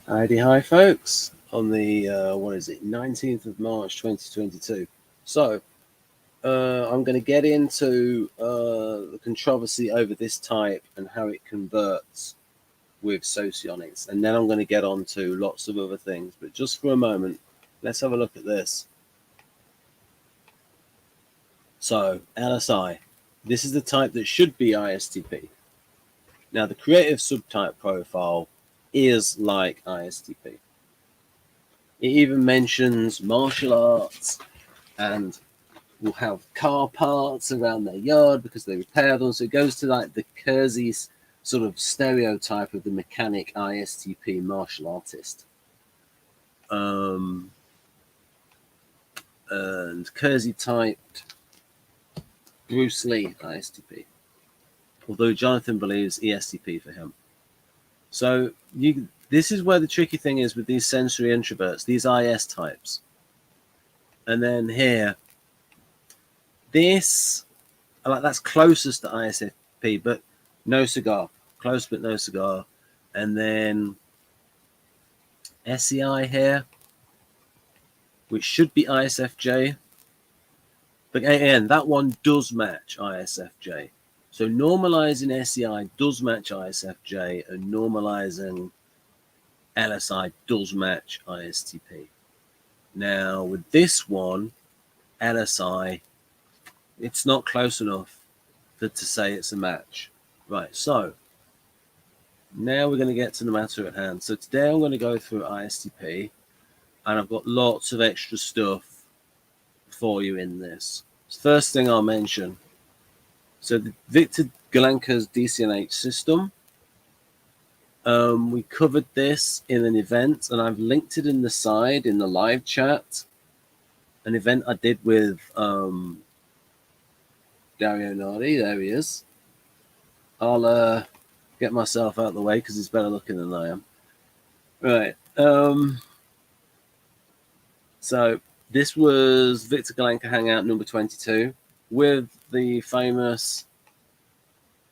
Hi folks, on the 19th of March 2022. So I'm going to get into the controversy over this type and how it converts with Socionics, and then I'm going to get on to lots of other things. But just for a moment, let's have a look at this. So L.S.I, this is the type that should be ISTP. Now the creative subtype profile is like ISTP. It even mentions martial arts and will have car parts around their yard because they repair them. So it goes to like the Keirsey sort of stereotype of the mechanic ISTP martial artist. And Keirsey typed Bruce Lee ISTP, although Jonathan believes ESTP for him. So this is where the tricky thing is with these sensory introverts, these IS types. And then here, this, like, that's closest to ISFP, but no cigar. Close, but no cigar. And then SEI here, which should be ISFJ. But again, that one does match ISFJ. So normalizing SEI does match ISFJ, and normalizing L.S.I does match ISTP. Now, with this one, L.S.I, it's not close enough to say it's a match. Right, so now we're going to get to the matter at hand. So today I'm going to go through ISTP, and I've got lots of extra stuff for you in this. So first thing I'll mention, so the Victor Galanka's DCNH system, we covered this in an event, and I've linked it in the side in the live chat, an event I did with Dario Nardi. There he is. I'll get myself out of the way because he's better looking than I am. Right. So this was Victor Galanka Hangout number 22 with the famous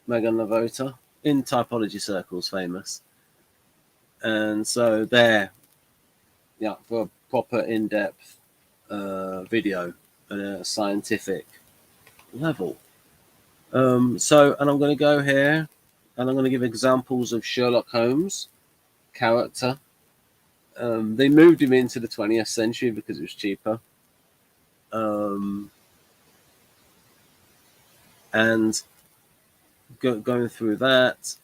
Megan Lavota, in typology circles famous. And so there, yeah, for a proper in-depth video at a scientific level. And I'm going to go here and I'm going to give examples of Sherlock Holmes character. They moved him into the 20th century because it was cheaper. And going through that,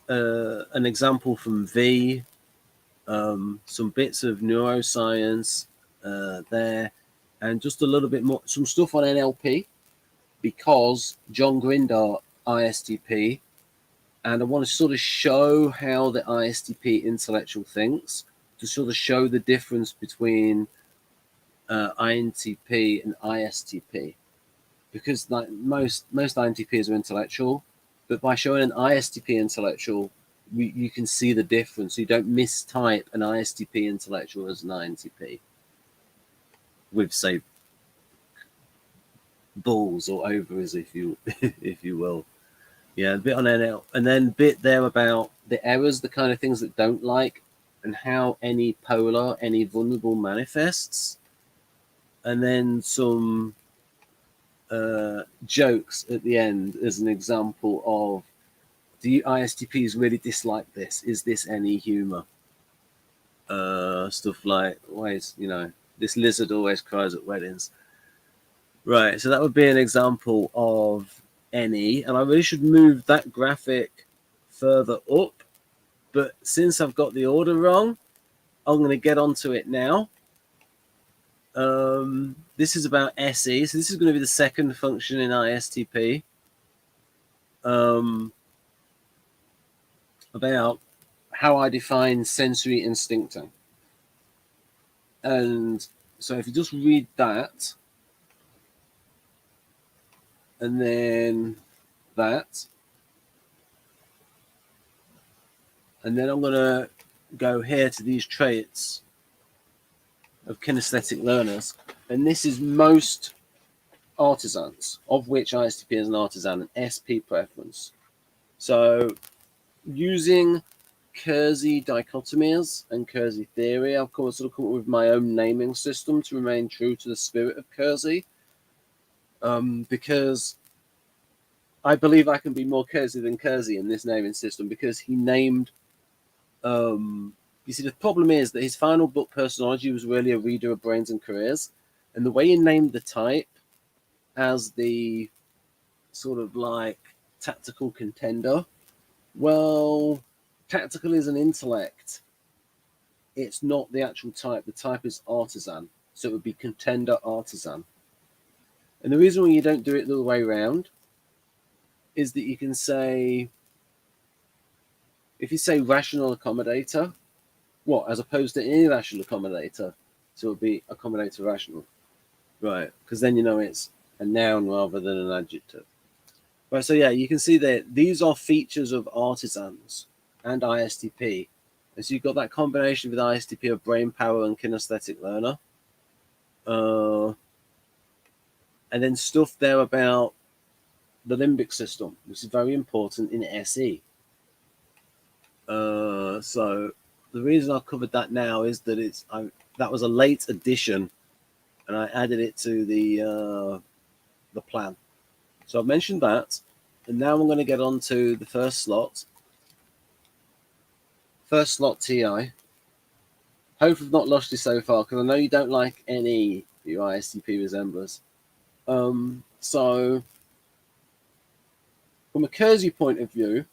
an example from V, some bits of neuroscience there, and just a little bit more, some stuff on NLP, because John Grindar ISTP, and I want to sort of show how the ISTP intellectual thinks, to sort of show the difference between INTP and ISTP, because like most INTPs are intellectual, but by showing an ISTP intellectual, you can see the difference. You don't mistype an ISTP intellectual as an INTP with, say, balls or ovaries, if you will. Yeah, a bit on NL, and then a bit there about the errors, the kind of things that don't like, and how any polar, any vulnerable manifests, and then some jokes at the end as an example of, do you ISTPs really dislike this? Is this any humor? Stuff like, always, this lizard always cries at weddings. Right, so that would be an example of any, and I really should move that graphic further up, but since I've got the order wrong, I'm going to get onto it now. This is about SE, so this is going to be the second function in ISTP. About how I define sensory instincting. And so if you just read that, and then that, and then I'm going to go here to these traits of kinesthetic learners, and this is most artisans, of which ISTP is an artisan, an SP preference. So using Keirsey dichotomies and Keirsey theory. I've sort of come up with my own naming system to remain true to the spirit of Keirsey, because I believe I can be more Keirsey than Keirsey in this naming system, because he named. You see, the problem is that his final book, Personology, was really a reader of brains and careers, and the way he named the type as the sort of like tactical contender. Well, tactical is an intellect. It's not the actual type. The type is artisan. So it would be contender artisan. And the reason why you don't do it the other way around is that you can say, if you say rational accommodator, what, as opposed to irrational accommodator, so it would be accommodator rational. Right, because then you know it's a noun rather than an adjective. Right, so yeah, you can see that these are features of artisans and ISTP. And so you've got that combination with ISTP of brain power and kinesthetic learner. And then stuff there about the limbic system, which is very important in SE. So the reason I covered that now is that that was a late addition, and I added it to the plan. So I've mentioned that, and now I'm going to get on to the first slot. First slot, TI. Hope I've not lost you so far, because I know you don't like any of your ISTP resemblers. So from a Keirsey point of view,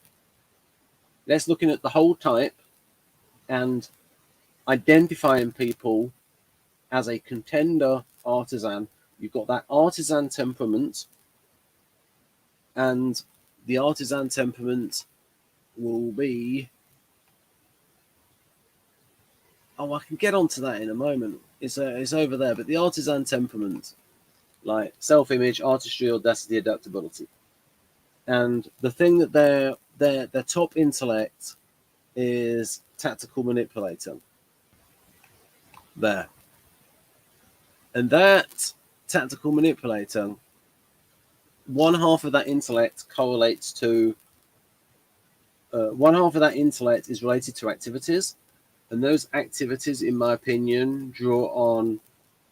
let's looking at the whole type and identifying people as a contender artisan. You've got that artisan temperament, and the artisan temperament will be, oh, I can get onto that in a moment. It's over there, but the artisan temperament, like self-image, artistry, audacity, adaptability. And the thing that their top intellect is tactical manipulator. There. And that tactical manipulator, one half of that intellect correlates to, one half of that intellect is related to activities. And those activities, in my opinion, draw on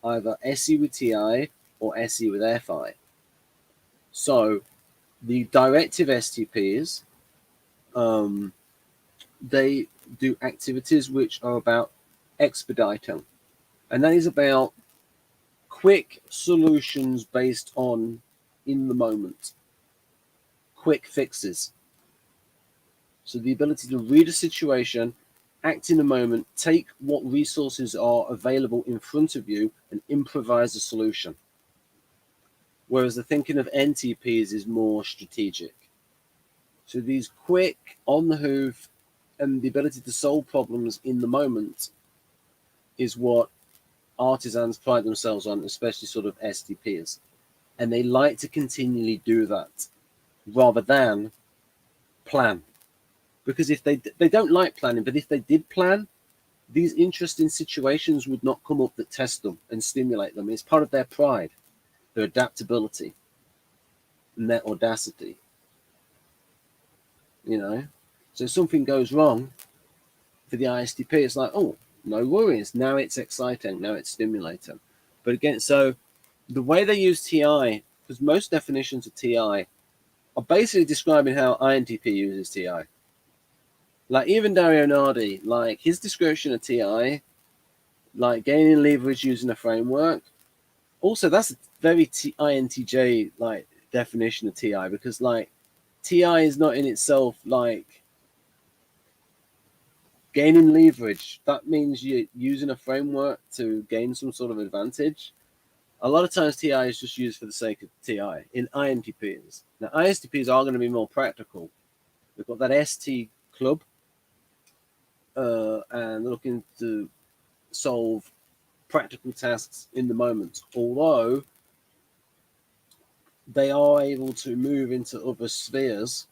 either SE with TI or SE with FI. So the directive STPs, they do activities which are about expediting. And that is about quick solutions based on in the moment. Quick fixes. So the ability to read a situation, act in a moment, take what resources are available in front of you and improvise a solution. Whereas the thinking of NTPs is more strategic. So these quick, on the hoof, and the ability to solve problems in the moment is what artisans pride themselves on, especially sort of STPs. And they like to continually do that rather than plan. Because if they don't like planning, but if they did plan, these interesting situations would not come up that test them and stimulate them. It's part of their pride, their adaptability, and their audacity. You know, so if something goes wrong for the ISTP, it's like, oh, no worries. Now it's exciting. Now it's stimulating. But again, so the way they use TI, because most definitions of TI are basically describing how INTP uses TI. Like even Dario Nardi, like his description of TI, like gaining leverage using a framework. Also, that's a very INTJ like definition of TI, because like TI is not in itself like gaining leverage. That means you're using a framework to gain some sort of advantage. A lot of times TI is just used for the sake of TI in INTPs. Now ISTPs are going to be more practical. They've got that ST club, and they're looking to solve practical tasks in the moment, although they are able to move into other spheres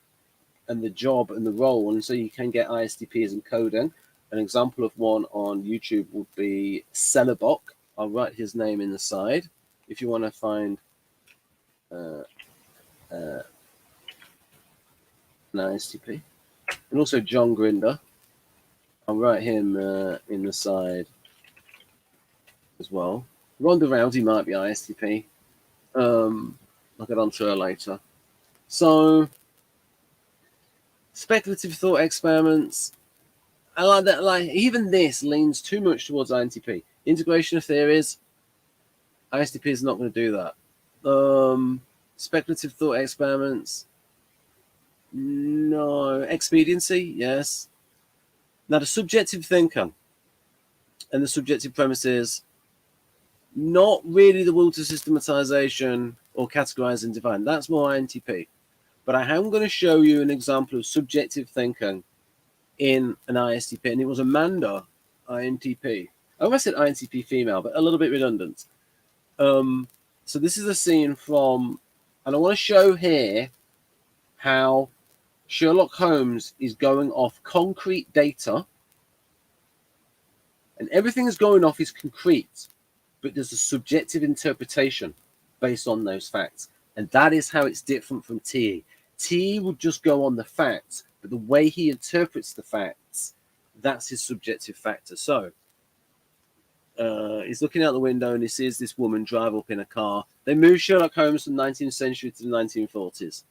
and the job and the role, and so you can get ISTPs in coding. An example of one on YouTube would be Celebok. I'll write his name in the side if you want to find an ISTP. And also John Grinder. I'll write him in the side as well. Ronda Rousey might be ISTP. I'll get on to her later. So, speculative thought experiments. I like that. Like even this leans too much towards INTP. Integration of theories. ISTP is not going to do that. Speculative thought experiments. No. Expediency. Yes. Now the subjective thinker and the subjective premises. Not really the will to systematization or categorize and define. That's more INTP. But I am going to show you an example of subjective thinking in an ISTP, and it was Amanda, INTP. I almost said INTP female, but a little bit redundant. So this is a scene from, and I want to show here how Sherlock Holmes is going off concrete data, and everything is going off is concrete, but there's a subjective interpretation based on those facts, and that is how it's different from TE. TE would just go on the facts, but the way he interprets the facts, that's his subjective factor. So he's looking out the window and he sees this woman drive up in a car. They moved Sherlock Holmes from the 19th century to the 1940s,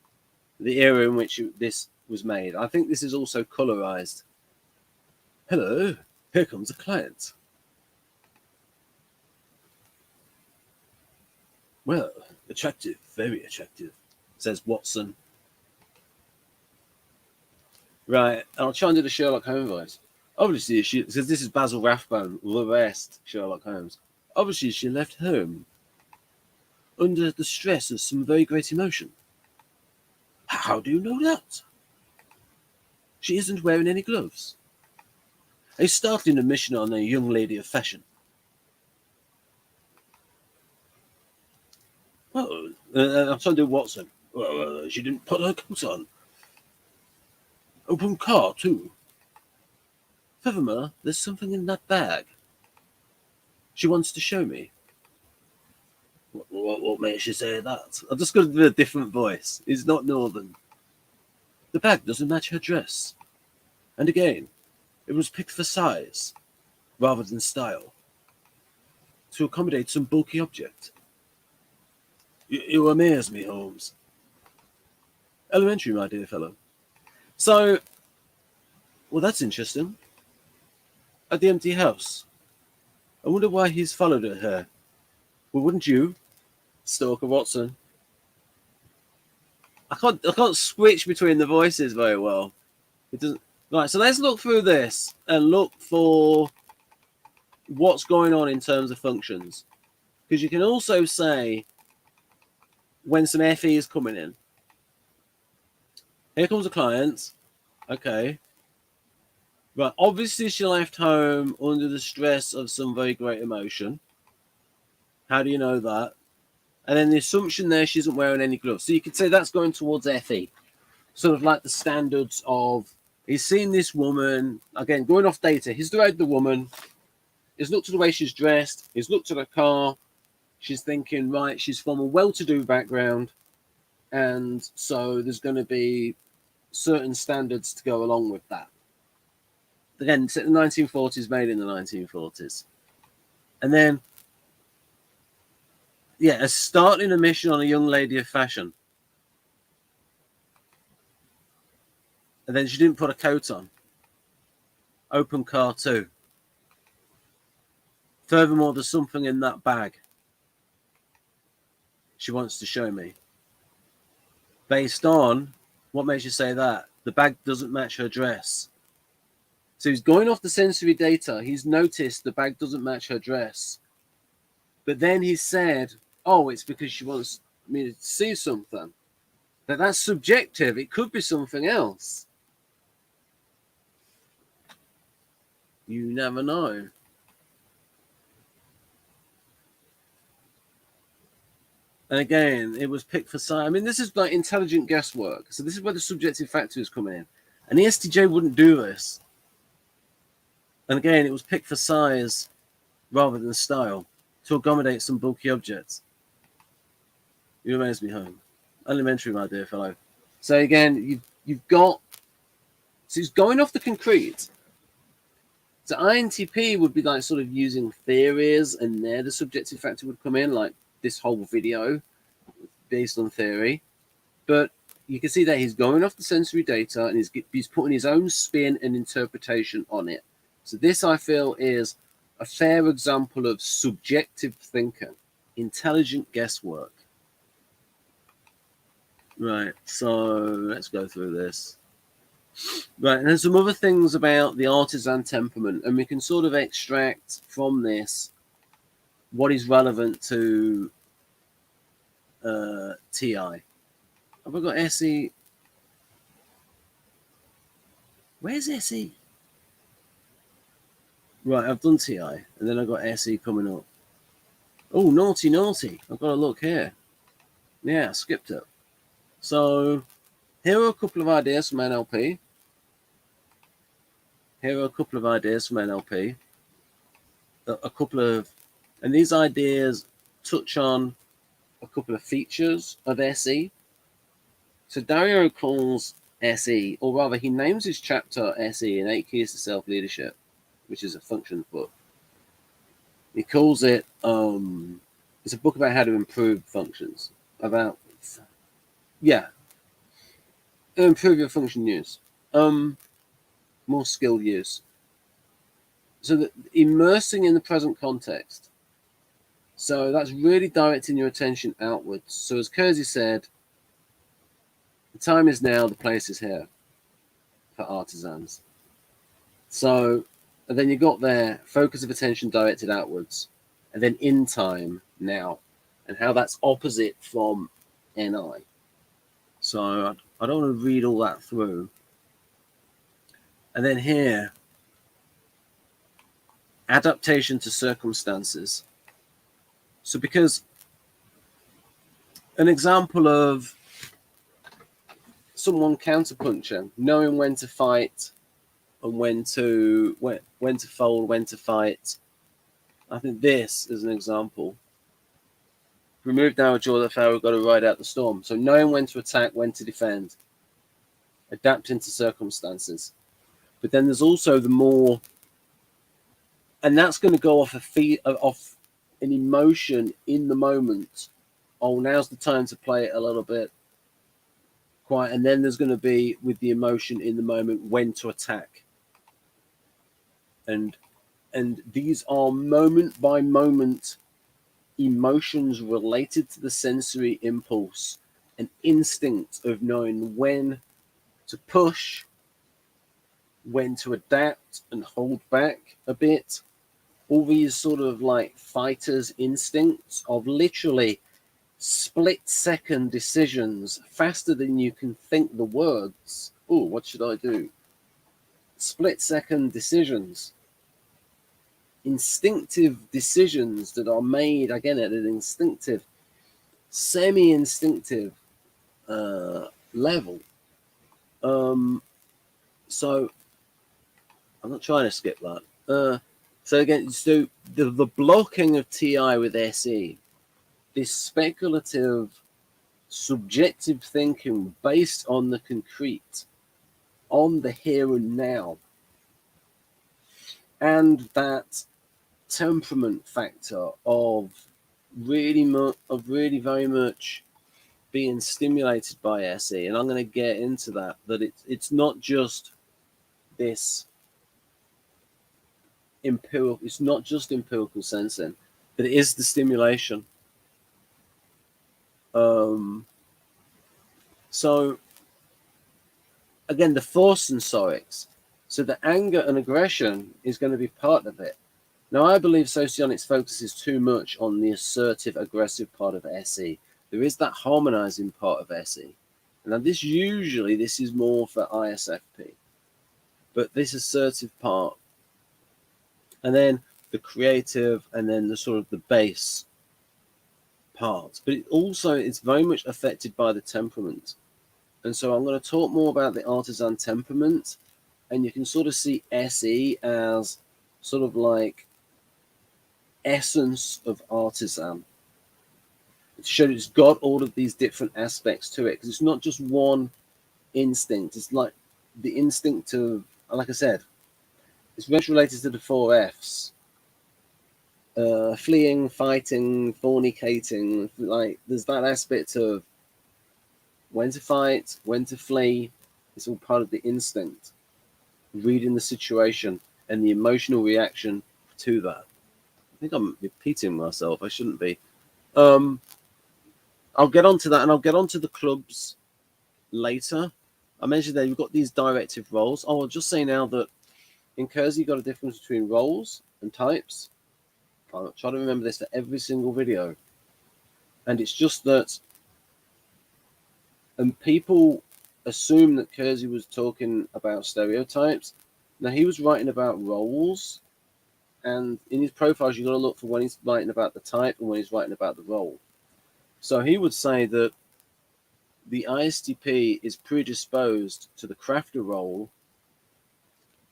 the era in which this was made. I think this is also colorized. Hello, here comes a client. Well, attractive, very attractive, says Watson. Right, I'll try and do the Sherlock Holmes voice. Obviously, because this is Basil Rathbone, the rest Sherlock Holmes. Obviously, she left home under the stress of some very great emotion. How do you know that? She isn't wearing any gloves. A startling omission on a young lady of fashion. Well, I'm trying to do Watson. Well, she didn't put her coat on. Open car, too. Furthermore, there's something in that bag. She wants to show me. What makes you say that? I'm just going to do a different voice. It's not northern. The bag doesn't match her dress. And again, it was picked for size rather than style to accommodate some bulky object. You amaze me, Holmes. Elementary, my dear fellow. So, well, that's interesting. At the empty house. I wonder why he's followed her. Well, wouldn't you, Stalker Watson? I can't switch between the voices very well. It doesn't. Right, so let's look through this and look for what's going on in terms of functions. Because you can also say when some FE is coming in. Here comes a client. Okay. Right, obviously she left home under the stress of some very great emotion. How do you know that? And then the assumption there she isn't wearing any gloves. So you could say that's going towards FE. Sort of like the standards of, he's seen this woman, again, going off data. He's described the woman. He's looked at the way she's dressed. He's looked at her car. She's thinking, right, she's from a well-to-do background. And so there's going to be certain standards to go along with that. Again, set the 1940s, made in the 1940s. And then, yeah, a startling omission on a young lady of fashion. And then she didn't put a coat on. Open car too. Furthermore, there's something in that bag. She wants to show me. Based on, what makes you say that? The bag doesn't match her dress. So he's going off the sensory data. He's noticed the bag doesn't match her dress. But then he said, oh, it's because she wants me to see something. But that's subjective. It could be something else. You never know. And again, it was picked for size. I mean, this is like intelligent guesswork. So this is where the subjective factor is coming in. And the ISTJ wouldn't do this. And again, it was picked for size rather than style to accommodate some bulky objects. You amaze me, home. Elementary, my dear fellow. So again, you've got, so he's going off the concrete. So INTP would be like sort of using theories, and there the subjective factor would come in, like this whole video based on theory. But you can see that he's going off the sensory data and he's putting his own spin and interpretation on it. So this, I feel, is a fair example of subjective thinking, intelligent guesswork. Right, so let's go through this. Right, and there's some other things about the artisan temperament, and we can sort of extract from this what is relevant to TI. Have I got SE? Where's SE? Right, I've done TI, and then I've got SE coming up. Oh, naughty, naughty. I've got to look here. Yeah, skipped it. So here are a couple of ideas from NLP. Here are a couple of ideas from NLP. A couple of, and these ideas touch on a couple of features of SE. So Dario calls SE, or rather he names his chapter SE in 8 Keys to Self-Leadership, which is a functions book. He calls it, it's a book about how to improve functions, about, yeah, improve your function use, more skilled use. So that immersing in the present context. So that's really directing your attention outwards. So as Keirsey said, the time is now, the place is here for artisans. So, and then you got there, focus of attention directed outwards, and then in time, now, and how that's opposite from NI. So I don't want to read all that through. And then here, adaptation to circumstances. So because an example of someone counterpunching, knowing when to fight and when to fold, when to fight. I think this is an example. Remove now a jaw that fell, we've got to ride out the storm. So knowing when to attack, when to defend, adapting to circumstances. But then there's also the more, and that's going to go off off an emotion in the moment. Oh, now's the time to play it a little bit quiet. And then there's going to be, with the emotion in the moment, when to attack. And these are moment by moment emotions related to the sensory impulse, an instinct of knowing when to push, when to adapt and hold back a bit. All these sort of like fighters' instincts of literally split-second decisions, faster than you can think the words. Oh, what should I do? Split-second decisions. Instinctive decisions that are made, again, at an instinctive, semi-instinctive level. So I'm not trying to skip that. So again, so the blocking of TI with SE, this speculative, subjective thinking based on the concrete, on the here and now, and that temperament factor of really very much being stimulated by SE. And I'm going to get into that it's not just this empirical, it's not just empirical sensing, but it is the stimulation. So again, the force sensorics. So the anger and aggression is going to be part of it. Now, I believe Socionics focuses too much on the assertive, aggressive part of SE. There is that harmonizing part of SE. And now this is more for ISFP. But this assertive part, and then the creative, and then the sort of the base part. But it also, it's very much affected by the temperament. And so I'm going to talk more about the artisan temperament. And you can sort of see SE as sort of like essence of artisan. It's got all of these different aspects to it, because it's not just one instinct. It's like the instinct of, like I said, It's very much related to the 4 Fs. Fleeing, fighting, fornicating. Like, there's that aspect of when to fight, when to flee. It's all part of the instinct, reading the situation and the emotional reaction to that. I think I'm repeating myself. I shouldn't be. I'll get onto that, and I'll get onto the clubs later. I mentioned that you've got these directive roles. Oh, I'll just say now that in Keirsey, you've got a difference between roles and types. I'll try to remember this for every single video. And it's just that people assume that Keirsey was talking about stereotypes. Now, he was writing about roles. And in his profiles, you've got to look for when he's writing about the type and when he's writing about the role. So he would say that the ISTP is predisposed to the crafter role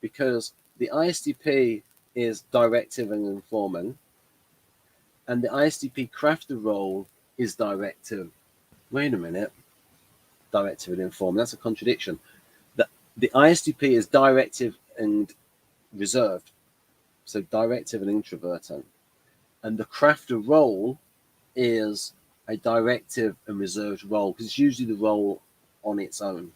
because the ISTP is directive and informing, and the ISTP crafter role is directive. Wait a minute. Directive and informing. That's a contradiction. The ISTP is directive and reserved. So directive and introverting. And the crafter role is a directive and reserved role because it's usually the role on its own.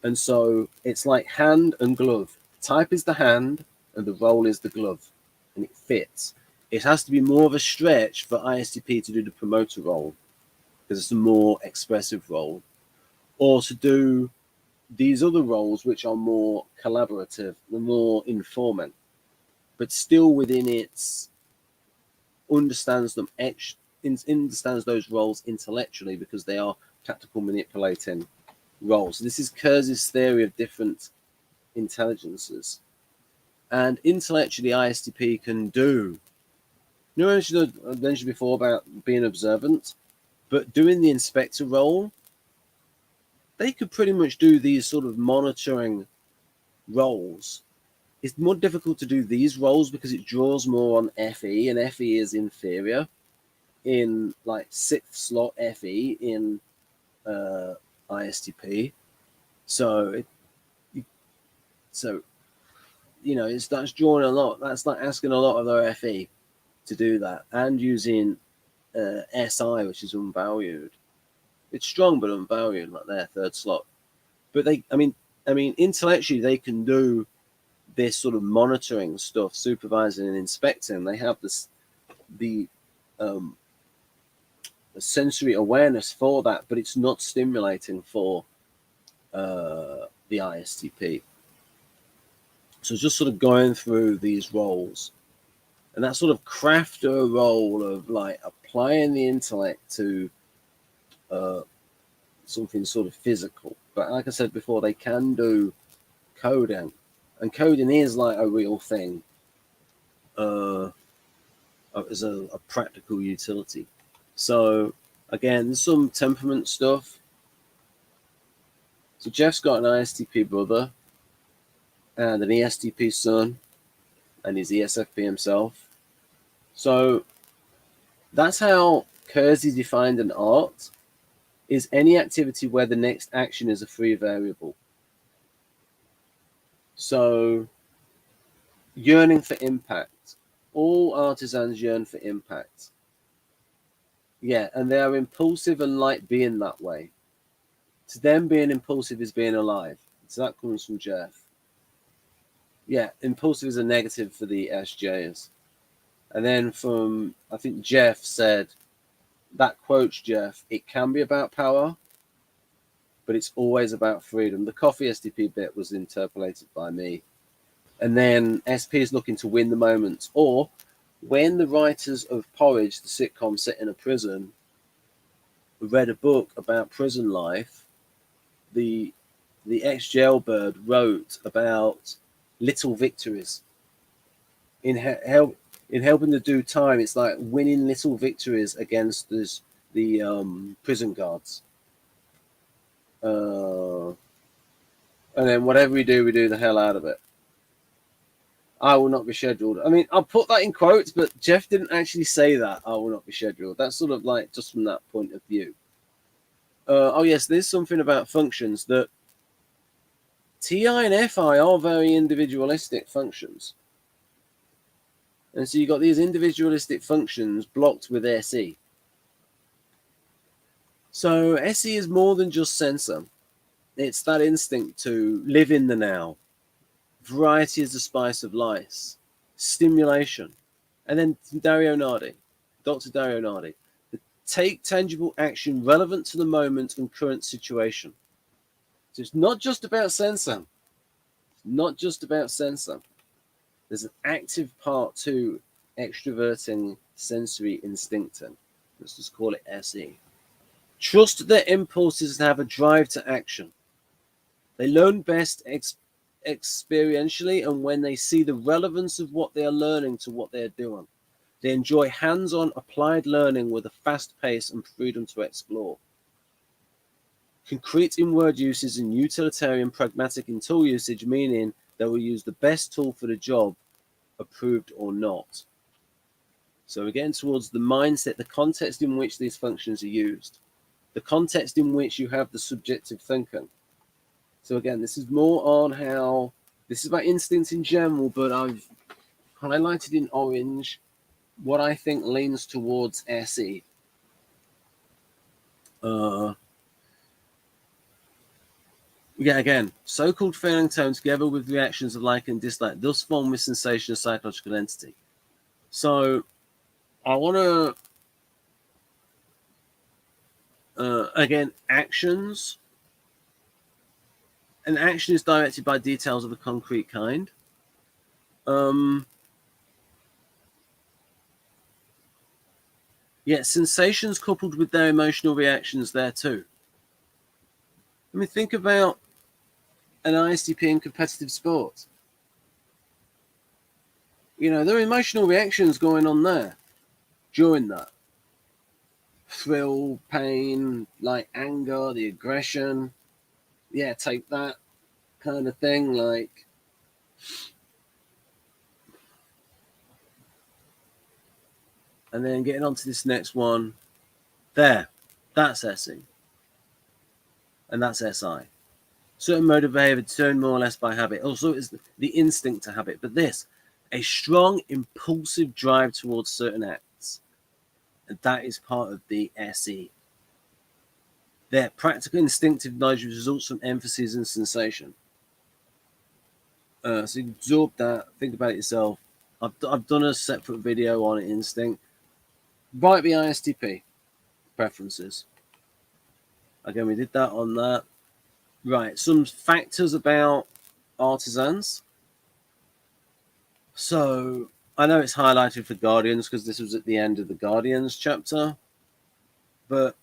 And so it's like hand and glove. Type is the hand and the role is the glove, and it fits. It has to be more of a stretch for ISTP to do the promoter role because it's a more expressive role, or to do these other roles which are more collaborative, the more informing, but still within its understands those roles intellectually because they are tactical manipulating roles. This is Keirsey's theory of different intelligences. And intellectually, ISTP can do, I mentioned before about being observant, but doing the inspector role, they could pretty much do these sort of monitoring roles. It's more difficult to do these roles because it draws more on FE, and FE is inferior in like 6th slot FE in ISTP. So that's drawing a lot. That's like asking a lot of their FE to do that, and using SI, which is unvalued. It's strong but unvalued, like their 3rd slot. But intellectually they can do this sort of monitoring stuff, supervising and inspecting. They have the sensory awareness for that, but it's not stimulating for the ISTP. So just sort of going through these roles, and that sort of crafter role of like applying the intellect to something sort of physical. But like I said before, they can do coding, and coding is like a real thing as a practical utility. So again, there's some temperament stuff. So Jeff's got an ISTP brother and an ESTP son, and he's ESFP himself. So that's how Keirsey defined an art, is any activity where the next action is a free variable. So yearning for impact. All artisans yearn for impact. Yeah, and they are impulsive and like being that way. To them, being impulsive is being alive. So that comes from Jeff. Yeah, impulsive is a negative for the SJs. And then from, I think Jeff said, that quotes Jeff, it can be about power, but it's always about freedom. The coffee STP bit was interpolated by me. And then SP is looking to win the moment. Or when the writers of Porridge, the sitcom set in a prison, read a book about prison life, the ex-jailbird wrote about little victories. In helping to do time, it's like winning little victories against the prison guards. And then whatever we do the hell out of it. I will not be scheduled. I mean, I'll put that in quotes, but Jeff didn't actually say that. I will not be scheduled. That's sort of like just from that point of view. Oh yes, there's something about functions that Ti and Fi are very individualistic functions. And so you've got these individualistic functions blocked with SE. So SE is more than just sensor. It's that instinct to live in the now. Variety is the spice of life. Stimulation. And then Dario Nardi, Dr. Dario Nardi. Take tangible action relevant to the moment and current situation. So it's not just about sensor. It's not just about sensor. There's an active part to extroverting sensory instincting. Let's just call it SE. Trust their impulses and have a drive to action. They learn best experientially and when they see the relevance of what they are learning to what they are doing. They enjoy hands-on applied learning with a fast pace and freedom to explore. Concrete in word usage and utilitarian pragmatic in tool usage, meaning they will use the best tool for the job, approved or not. So we're getting towards the mindset, the context in which these functions are used, the context in which you have the subjective thinking. So again, this is more on how, this is about instincts in general, but I've highlighted in orange what I think leans towards SE. Yeah, again, so-called feeling tone together with reactions of like and dislike thus form with sensation of psychological entity. So I want to, again, actions. An action is directed by details of a concrete kind. Yet sensations coupled with their emotional reactions there too. I mean, think about an ISTP in competitive sports. You know, there are emotional reactions going on there during that. Thrill, pain, like anger, the aggression. Yeah, take that kind of thing. Like, and then getting on to this next one. There, that's SE. And that's SI. Certain mode of behavior determined more or less by habit. Also, is the instinct to habit. But this, a strong, impulsive drive towards certain acts. And that is part of the SE. Their practical instinctive knowledge results from emphasis and sensation. So you absorb that, think about it yourself. I've done a separate video on instinct. Right, the ISTP preferences. Again, we did that on that. Right, some factors about artisans. So I know it's highlighted for Guardians because this was at the end of the Guardians chapter, but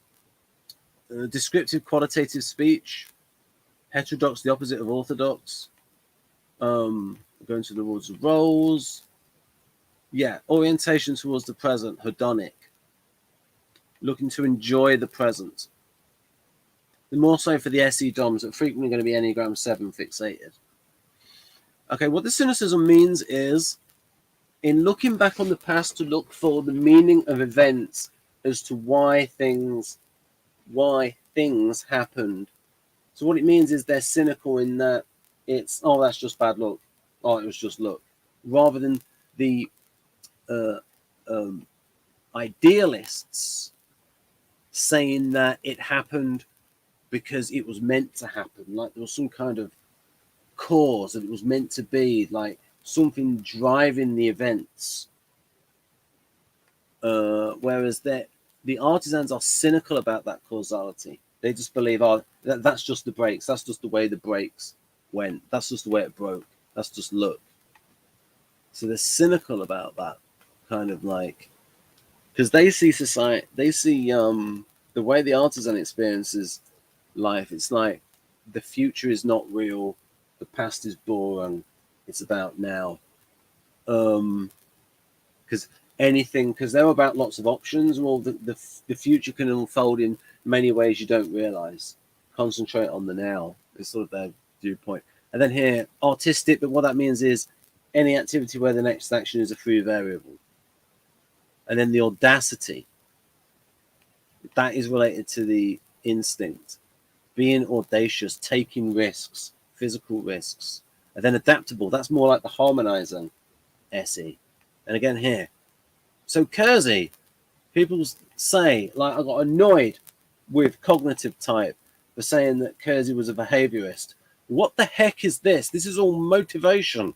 descriptive qualitative speech, heterodox, the opposite of orthodox, going to the words of roles, yeah, orientation towards the present, hedonic, looking to enjoy the present. The more so for the SE DOMs that are frequently going to be Enneagram 7 fixated. Okay, what the cynicism means is, in looking back on the past to look for the meaning of events as to why things happened. So what it means is they're cynical in that it's, oh, that's just bad luck. Oh, it was just luck. Rather than the idealists saying that it happened because it was meant to happen. Like there was some kind of cause that it was meant to be, like something driving the events. Whereas the artisans are cynical about that causality. They just believe, oh, that's just the breaks. That's just the way the breaks went. That's just the way it broke. That's just luck. So they're cynical about that, kind of like, because they see society, they see the way the artisan experiences life. It's like the future is not real. The past is boring. It's about now. Because they're about lots of options. Well, the future can unfold in many ways you don't realize. Concentrate on the now is sort of their viewpoint. And then here, artistic, but what that means is any activity where the next action is a free variable. And then the audacity, that is related to the instinct. Being audacious, taking risks, physical risks. And then adaptable, that's more like the harmonizing SE. And again here. So Keirsey, people say, like, I got annoyed with cognitive type for saying that Keirsey was a behaviorist. What the heck is this? This is all motivation.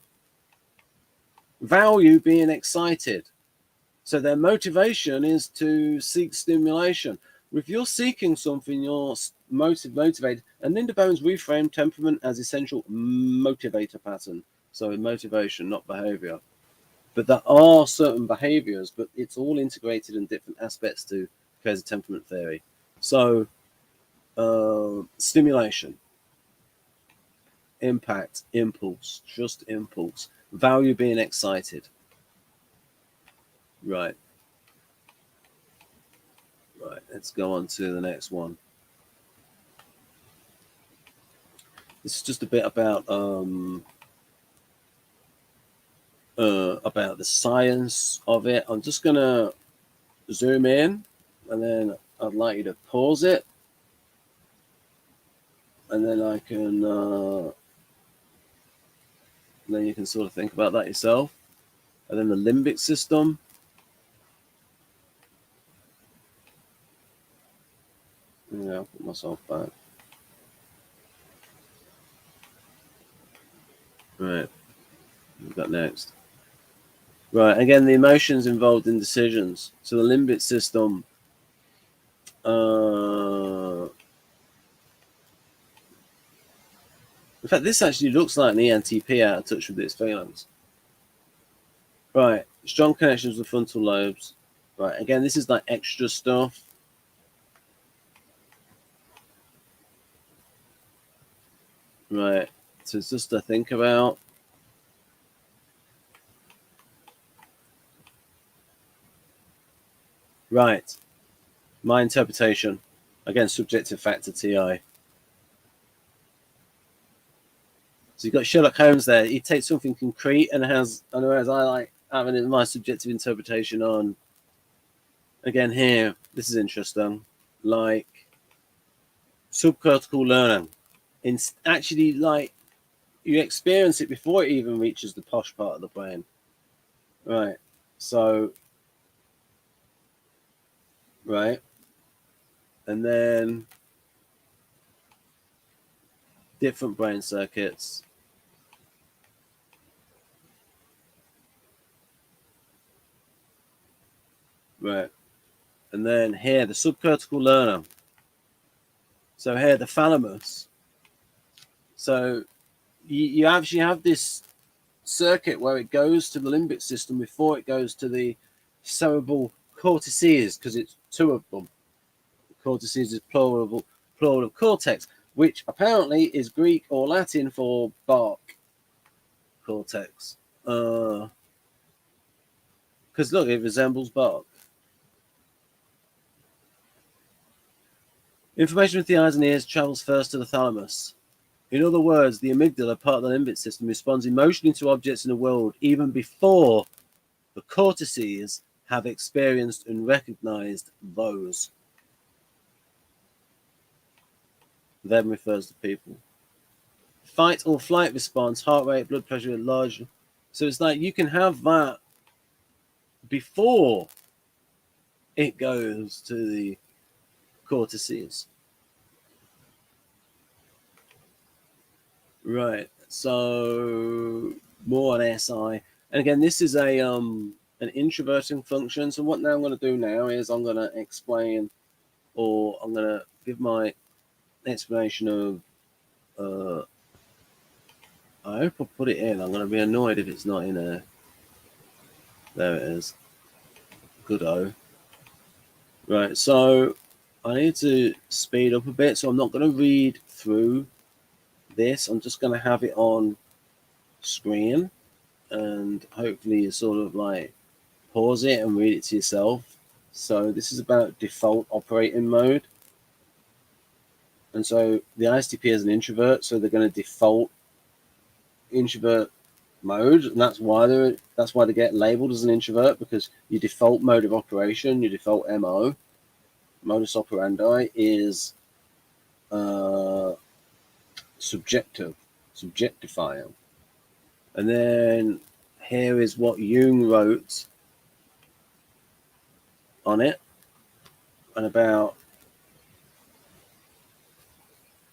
Value being excited. So their motivation is to seek stimulation. If you're seeking something, you're motivated. And Linda Bones reframed temperament as essential motivator pattern. So motivation, not behavior. But there are certain behaviors, but it's all integrated in different aspects to Keirsey temperament theory. So stimulation, impact, impulse, just impulse, value being excited. Right. Right, let's go on to the next one. This is just a bit about the science of it. I'm just gonna zoom in, and then I'd like you to pause it, and then I can then you can sort of think about that yourself. And then the limbic system. Yeah, I'll put myself back. Right, we've got next. Right, again, the emotions involved in decisions. So the limbic system, in fact, this actually looks like an ENTP out of touch with its feelings. Right, strong connections with frontal lobes. Right, again, this is like extra stuff. Right, so it's just to think about. Right, my interpretation. Again, subjective factor TI. So you've got Sherlock Holmes there. He takes something concrete and has, and whereas I like having my subjective interpretation on. Again, here, this is interesting. Like subcortical learning. Actually, like you experience it before it even reaches the posh part of the brain. Right. So, right. And then different brain circuits. Right. And then here, the subcortical learner. So here, the thalamus. So you actually have this circuit where it goes to the limbic system before it goes to the cerebral cortices, because it's two of them. Cortices is plural of cortex, which apparently is Greek or Latin for bark. Cortex. Because look, it resembles bark. Information with the eyes and ears travels first to the thalamus. In other words, the amygdala, part of the limbic system, responds emotionally to objects in the world even before the cortices have experienced and recognized those. Then refers to people. Fight or flight response, heart rate, blood pressure, large. So it's like you can have that before it goes to the cortices. Right. So more on SI. And again, this is a an introverting function. So what now I'm going to do now is I'm going to explain, or I'm going to give my explanation of I hope I put it in. I'm going to be annoyed if it's not in there. There it is. Good-o. Right, so I need to speed up a bit, so I'm not going to read through this. I'm just going to have it on screen, and hopefully you sort of like pause it and read it to yourself. So this is about default operating mode. And so the ISTP is an introvert, so they're going to default introvert mode, and that's why they get labeled as an introvert, because your default mode of operation, your default MO, modus operandi, is subjective. subjectifying. And then here is what Jung wrote on it, and about,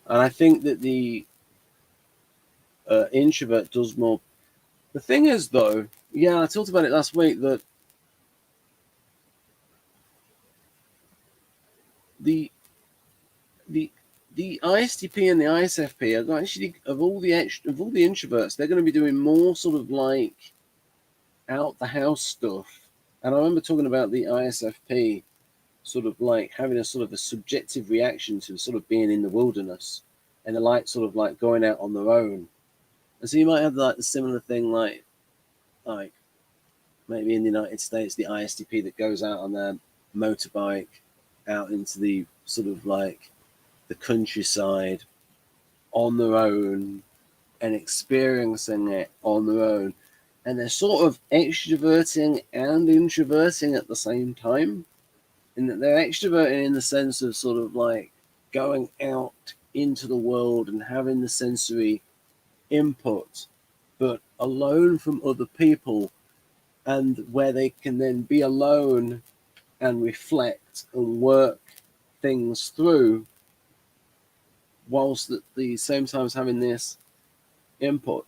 and I think that the introvert does more. The thing is, though, yeah, I talked about it last week, that the ISTP and the ISFP are actually, of all the introverts, they're going to be doing more sort of like out the house stuff. And I remember talking about the ISFP sort of like having a sort of a subjective reaction to sort of being in the wilderness, and the like sort of like going out on their own. And so you might have like the similar thing, like maybe in the United States, the ISTP that goes out on their motorbike out into the sort of like the countryside on their own and experiencing it on their own. And they're sort of extroverting and introverting at the same time. In that they're extroverting in the sense of sort of like going out into the world and having the sensory input, but alone from other people, and where they can then be alone and reflect and work things through, whilst at the same time having this input.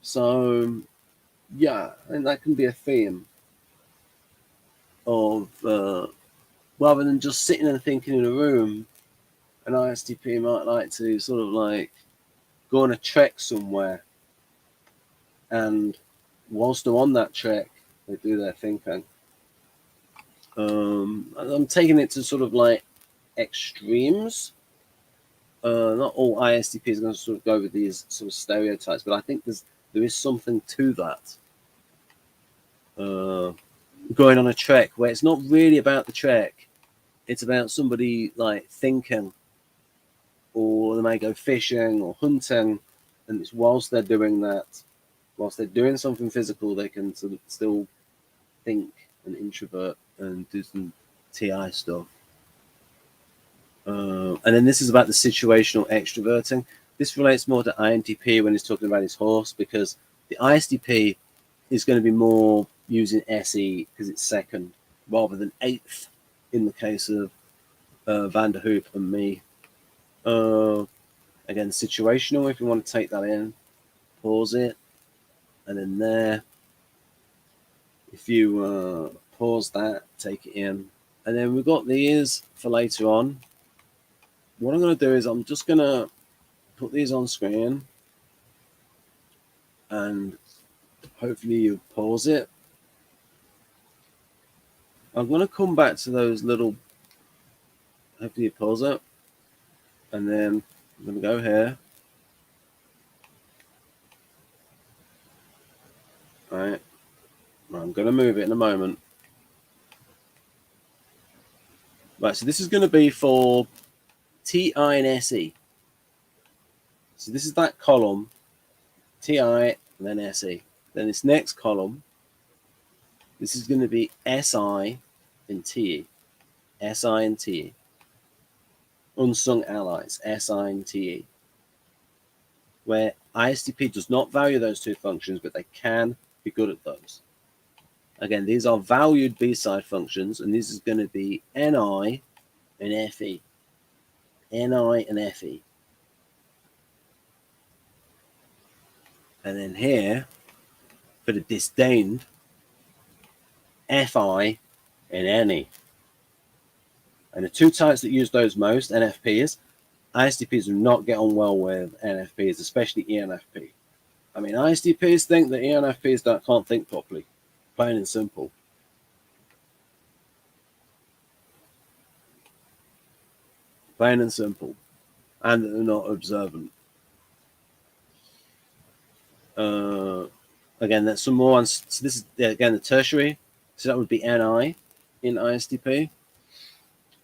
So yeah, and that can be a theme of rather than just sitting and thinking in a room, an ISTP might like to sort of like go on a trek somewhere, and whilst they're on that trek, they do their thinking. I'm taking it to sort of like extremes. Not all ISTPs are going to sort of go with these sort of stereotypes, but I think there is something to that. Going on a trek where it's not really about the trek, it's about somebody like thinking, or they may go fishing or hunting, and it's whilst they're doing that, whilst they're doing something physical, they can sort of still think and introvert and do some TI stuff. And then this is about the situational extroverting. This relates more to INTP when he's talking about his horse, because the ISTP is going to be more using SE because it's second rather than eighth in the case of Van der Hoop and me. Again, situational, if you want to take that in, pause it, and then there, if you pause that, take it in, and then we've got these for later on. What I'm going to do is I'm just going to put these on screen, and hopefully you pause it. I'm going to come back to those little, hopefully you pause it, and then I'm going to go here. All right, I'm going to move it in a moment. Right, so this is going to be for TI and SE. So this is that column, TI and then SE. Then this next column, this is going to be SI and TE. SI and TE. Unsung allies, SI and TE. Where ISTP does not value those two functions, but they can be good at those. Again, these are valued B-side functions, and this is going to be NI and FE. NI and FE. And then here, for the disdained, FI and NE. And the two types that use those most, NFPs, ISTPs do not get on well with NFPs, especially ENFP. I mean, ISTPs think that ENFPs can't think properly, plain and simple. Plain and simple. And that they're not observant. Again, that's some more. So this is, again, the tertiary. So that would be NI in ISTP.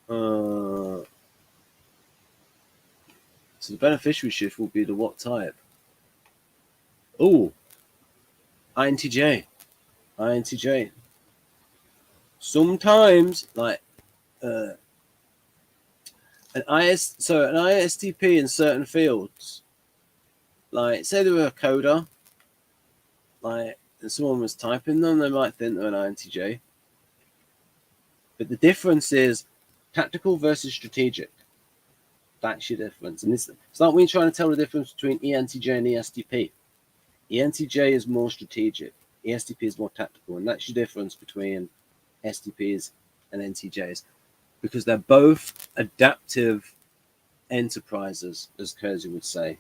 So the beneficiary shift will be the what type? Oh, INTJ. INTJ. Sometimes, like an ISTP in certain fields Like, say they were a coder, like, and someone was typing them, they might think they're an INTJ. But the difference is tactical versus strategic. That's your difference. And it's like when you're trying to tell the difference between ENTJ and ESTP. ENTJ is more strategic. ESTP is more tactical. And that's your difference between STPs and NTJs. Because they're both adaptive enterprises, as Keirsey would say.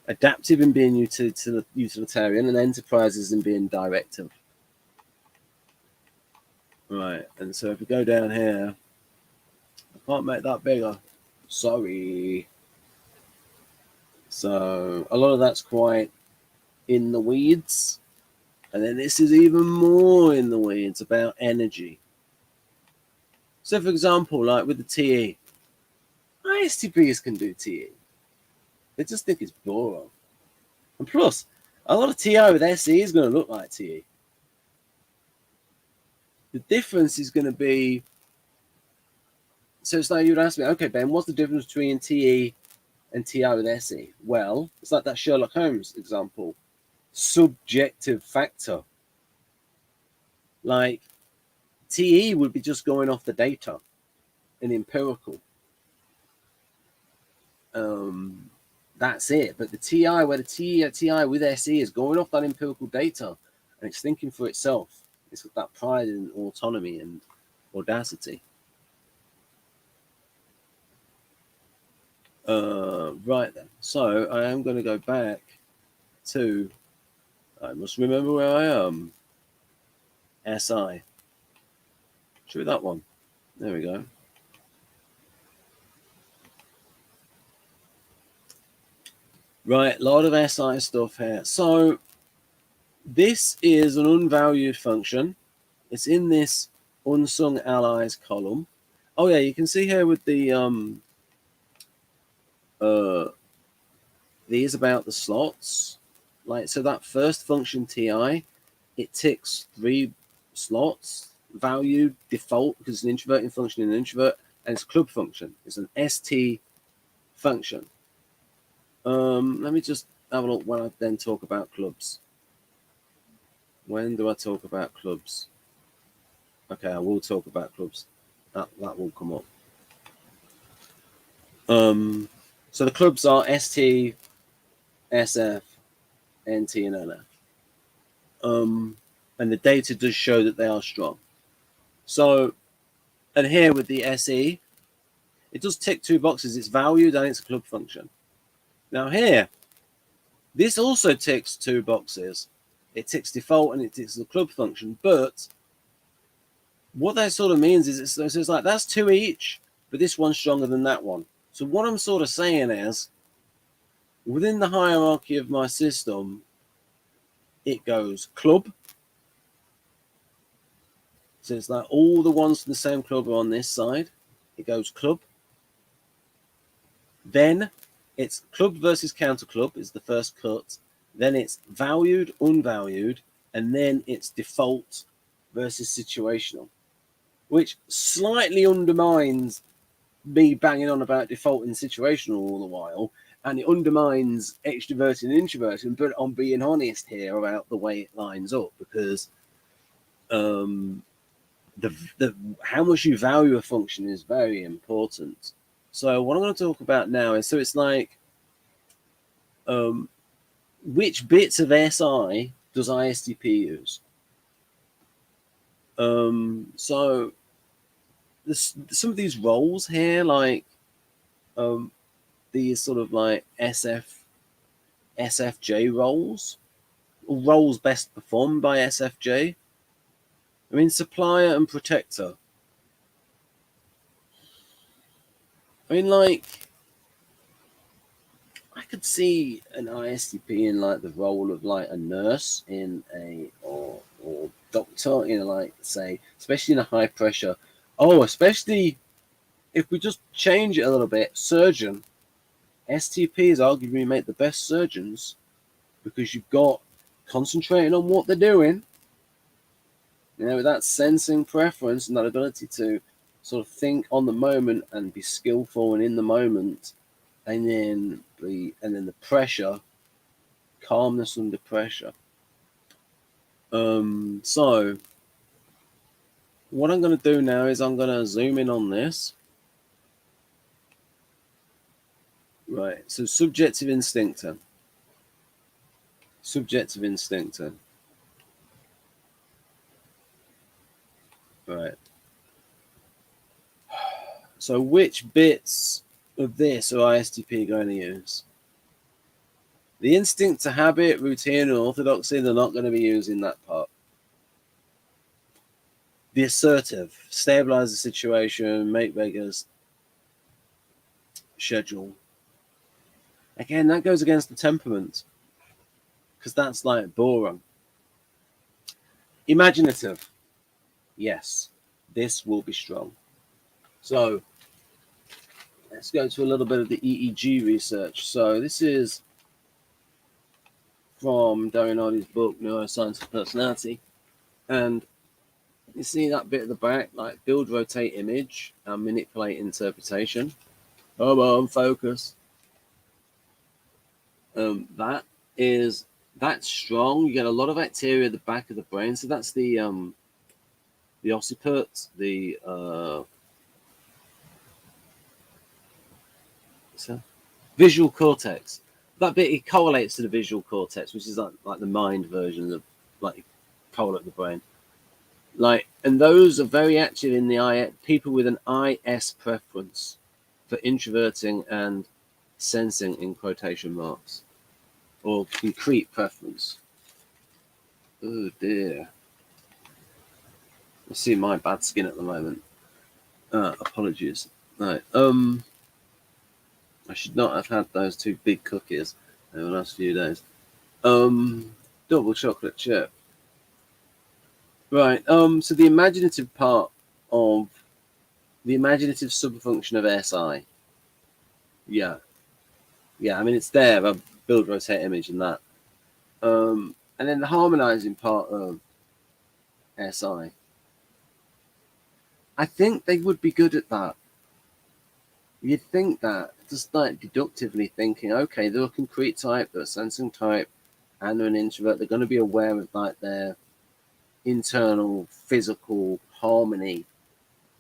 Adaptive in being utilitarian and enterprises in being directive. Right, and so if we go down here, I can't make that bigger. Sorry. So a lot of that's quite in the weeds. And then this is even more in the weeds about energy. So for example, like with the TE, ISTPs can do TE. They just think it's boring. And plus, a lot of TI with SE is going to look like TE. The difference is going to be, so it's like you'd ask me, okay, Ben, what's the difference between TE and TI with SE? Well, it's like that Sherlock Holmes example. Subjective factor. Like, TE would be just going off the data and empirical. That's it. But the TI, where the TI with SE is going off that empirical data and it's thinking for itself. It's got that pride and autonomy and audacity. Right then. So I am going to go back to, I must remember where I am. SI. Should be that one. There we go. Right, a lot of SI stuff here. So this is an unvalued function. It's in this unsung allies column. Oh yeah, you can see here with the these about the slots. Like, so that first function TI, it ticks 3 slots, valued, default, because it's an introverting function in an introvert, and it's a club function. It's an ST function. Let me just have a look when I then talk about clubs. When do I talk about clubs? Okay, I will talk about clubs. That will come up. So the clubs are ST, SF, NT, and NF. And the data does show that they are strong. So, and here with the SE, it does tick 2 boxes. It's valued and it's a club function. Now here, this also ticks 2 boxes. It ticks default and it ticks the club function. But what that sort of means is it's like that's 2 each, but this one's stronger than that one. So what I'm sort of saying is, within the hierarchy of my system, it goes club. So it's like all the ones from the same club are on this side. It goes club. Then it's club versus counter club is the first cut. Then it's valued, unvalued, and then it's default versus situational, which slightly undermines me banging on about default and situational all the while, and it undermines extroverting and introverting, but I'm being honest here about the way it lines up, because the how much you value a function is very important. So what I'm going to talk about now is, so it's like, which bits of SI does ISTP use? So some of these roles here, like these sort of like SFJ roles, or roles best performed by SFJ. I mean, supplier and protector. I mean, like, I could see an ISTP in like the role of like a nurse in a or doctor in a, like, say, especially in a high pressure. Oh, especially if we just change it a little bit, surgeon. STPs arguably make the best surgeons because you've got concentrating on what they're doing, you know, with that sensing preference and that ability to sort of think on the moment and be skillful and in the moment, and then the pressure calmness under pressure. So what I'm going to do now is I'm going to zoom in on this. Right, so subjective instinctor. Subjective instinctor. Right. So which bits of this are ISTP going to use? The instinct to habit, routine, and orthodoxy, they're not going to be using that part. The assertive, stabilize the situation, make beggars, schedule. Again, that goes against the temperament, because that's like boring. Imaginative. Yes, this will be strong. So let's go to a little bit of the EEG research. So this is from Dario Nardi's book, Neuroscience of Personality. And you see that bit at the back, like build, rotate image, and manipulate interpretation. Come on, focus. That's strong. You get a lot of activity at the back of the brain. So that's the occiput, the visual cortex. That bit, it correlates to the visual cortex, which is like the mind version of like correlate the brain. Like, and those are very active in the people with an IS preference for introverting and sensing in quotation marks, or concrete preference. Oh dear. I see my bad skin at the moment. Apologies. Right. I should not have had those two big cookies in the last few days. Double chocolate chip. Right. So the imaginative part of the imaginative subfunction of SI. Yeah. I mean, it's there. I build, rotate, image, and that. And then the harmonizing part of SI. I think they would be good at that. You'd think that, just like deductively thinking, okay, they're a concrete type, they're a sensing type, and they're an introvert. They're going to be aware of like their internal physical harmony,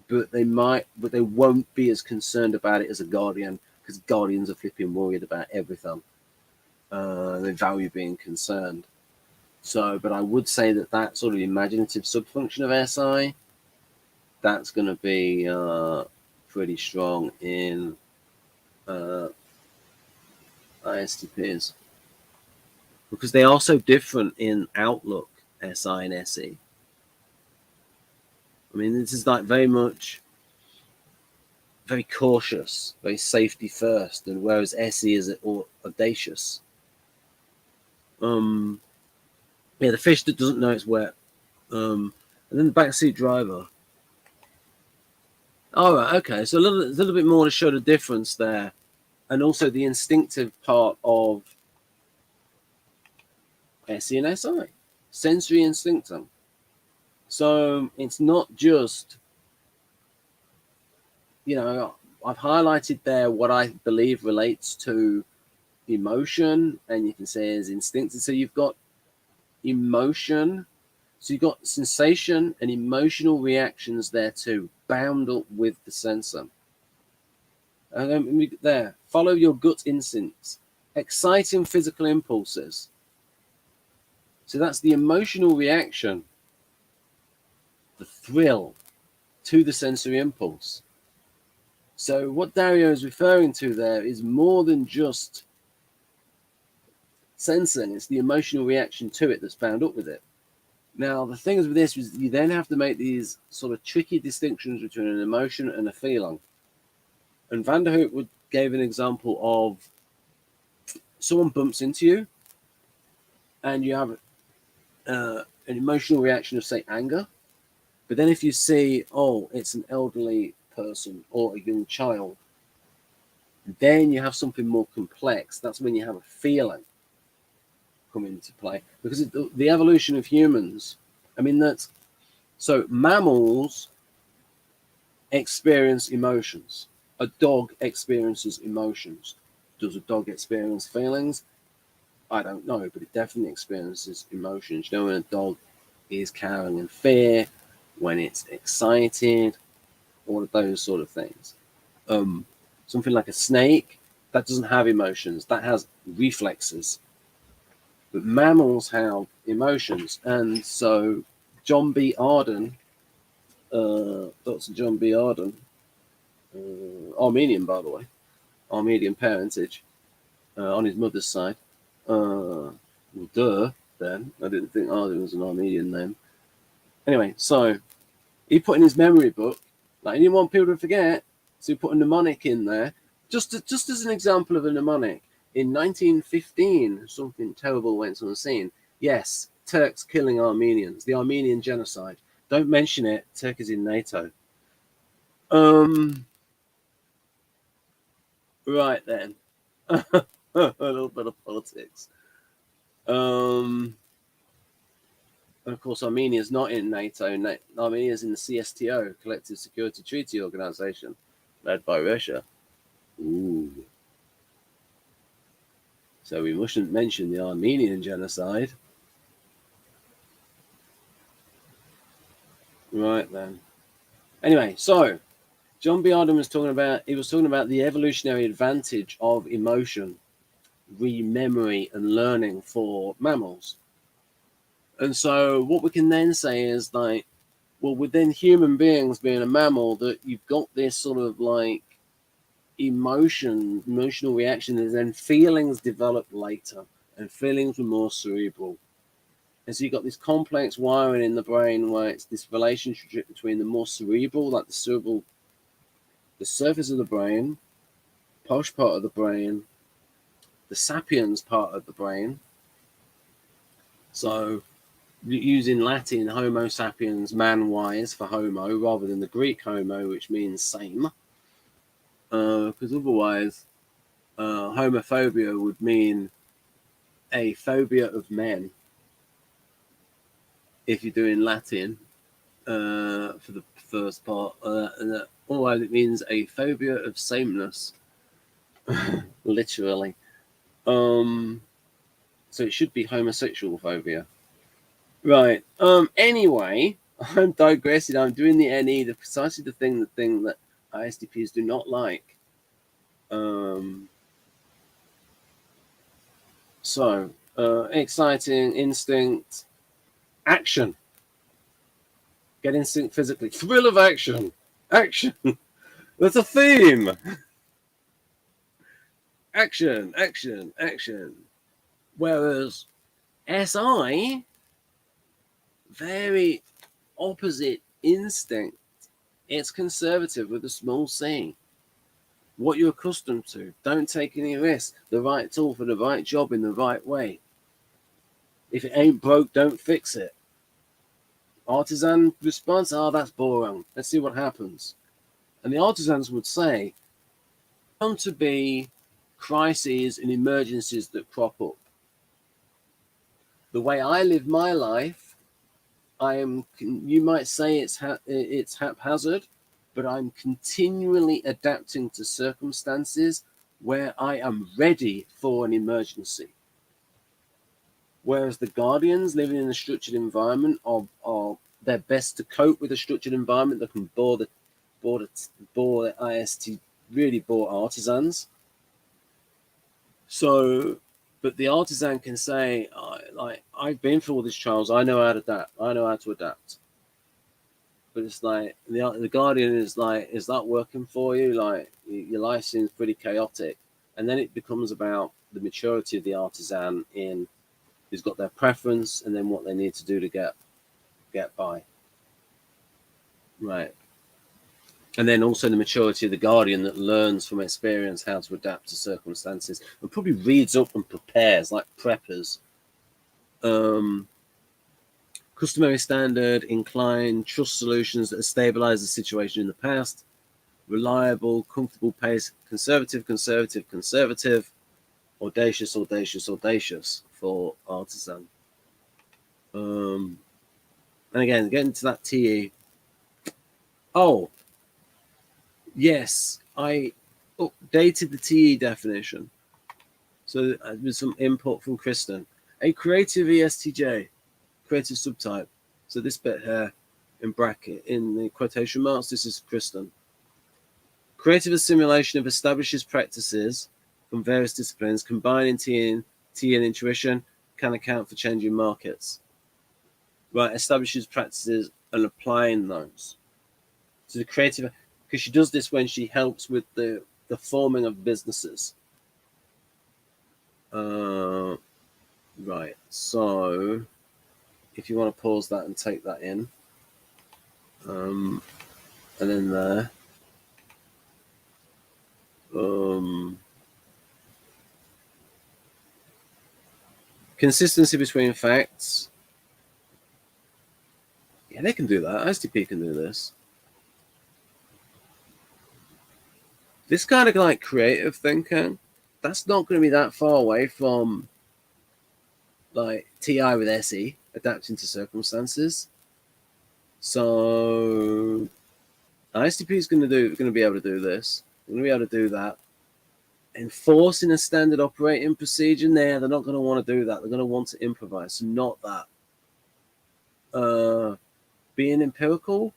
but they won't be as concerned about it as a guardian, because guardians are flipping worried about everything. They value being concerned. So, but I would say that sort of imaginative subfunction of SI, that's going to be pretty strong in ISTPs, because they are so different in outlook, SI and SE. I mean, this is like very much very cautious, very safety first, and whereas SE is audacious. Yeah, the fish that doesn't know it's wet. And then the backseat driver. All right, okay. So a little bit more to show the difference there, and also the instinctive part of SE and SI, sensory instinctum. So it's not just, I've highlighted there what I believe relates to emotion, and you can say is instinctive. So you've got emotion, so you've got sensation and emotional reactions there too, bound up with the sensor. And then there, follow your gut instincts, exciting physical impulses. So that's the emotional reaction, the thrill to the sensory impulse. So what Dario is referring to there is more than just sensing, it's the emotional reaction to it that's bound up with it. Now, the thing is with this is you then have to make these sort of tricky distinctions between an emotion and a feeling. And Van der Hoek gave an example of someone bumps into you and you have an emotional reaction of, say, anger. But then if you see, oh, it's an elderly person or a young child, then you have something more complex. That's when you have a feeling come into play. Because the evolution of humans, I mean, so mammals experience emotions. A dog experiences emotions. Does a dog experience feelings? I don't know, but it definitely experiences emotions. You know, when a dog is cowering in fear, when it's excited, all of those sort of things. Something like a snake, that doesn't have emotions, that has reflexes. But mammals have emotions. And so John B. Arden, Dr. John B. Arden, Armenian, by the way, Armenian parentage, on his mother's side. Well, duh, then. I didn't think Arden was an Armenian name. Anyway, so he put in his memory book, like he didn't want people to forget, so he put a mnemonic in there, just as an example of a mnemonic. In 1915, something terrible went on the scene. Yes, Turks killing Armenians, the Armenian genocide. Don't mention it. Turkey's in NATO. Right then. A little bit of politics. And of course, Armenia's not in NATO. Armenia's in the CSTO, Collective Security Treaty Organization, led by Russia. Ooh. So we mustn't mention the Armenian genocide. Right then. Anyway, so John B. Arden was talking about the evolutionary advantage of emotion, memory, and learning for mammals. And so what we can then say is like, well, within human beings being a mammal, that you've got this sort of like emotional reaction, and then feelings develop later, and feelings were more cerebral. And so you've got this complex wiring in the brain where it's this relationship between the more cerebral, like the surface of the brain, posh part of the brain, the sapiens part of the brain. So using Latin, Homo sapiens, man-wise for homo, rather than the Greek homo, which means same. Because otherwise, homophobia would mean a phobia of men. If you're doing Latin for the first part, otherwise it means a phobia of sameness, literally. So it should be homosexual phobia. Right. Anyway, I'm digressing. I'm doing the NE, precisely the thing that ISTPs do not like. So exciting, instinct, action. Get instinct physically. Thrill of action. Action. That's a theme. Action, action, action. Whereas SI, very opposite instinct. It's conservative with a small c. What you're accustomed to. Don't take any risks. The right tool for the right job in the right way. If it ain't broke, don't fix it. Artisan response, that's boring. Let's see what happens. And the artisans would say, bound to be crises and emergencies that crop up. The way I live my life, you might say it's haphazard, but I'm continually adapting to circumstances where I am ready for an emergency. Whereas the guardians living in a structured environment are their best to cope with a structured environment that can bore the IST, really bore artisans. So, but the artisan can say, like, I've been through all these trials. I know how to adapt. I know how to adapt. But it's like the guardian is like, is that working for you? Like, your life seems pretty chaotic. And then it becomes about the maturity of the artisan in who's got their preference and then what they need to do to get by. Right. And then also the maturity of the guardian that learns from experience how to adapt to circumstances and probably reads up and prepares like preppers. Customary standard, inclined, trust solutions that have stabilized the situation in the past, reliable, comfortable pace, conservative, audacious for artisan. And again, getting to that TE. Oh, yes, I updated the TE definition. So with some input from Kristen. A creative ESTJ, creative subtype. So this bit here in bracket, in the quotation marks, this is Kristen. Creative assimilation of established practices from various disciplines, combining T and intuition, can account for changing markets. Right, establishes practices and applying those. So the creative, because she does this when she helps with the forming of businesses. Right, so if you want to pause that and take that in, and then there, consistency between facts. Yeah, they can do that. ISTP can do this. This kind of like creative thinking, that's not going to be that far away from like TI with SE, adapting to circumstances. So ISTP is going to be able to do this. They're going to be able to do that. Enforcing a standard operating procedure there, they're not going to want to do that. They're going to want to improvise. So not that. Being empirical.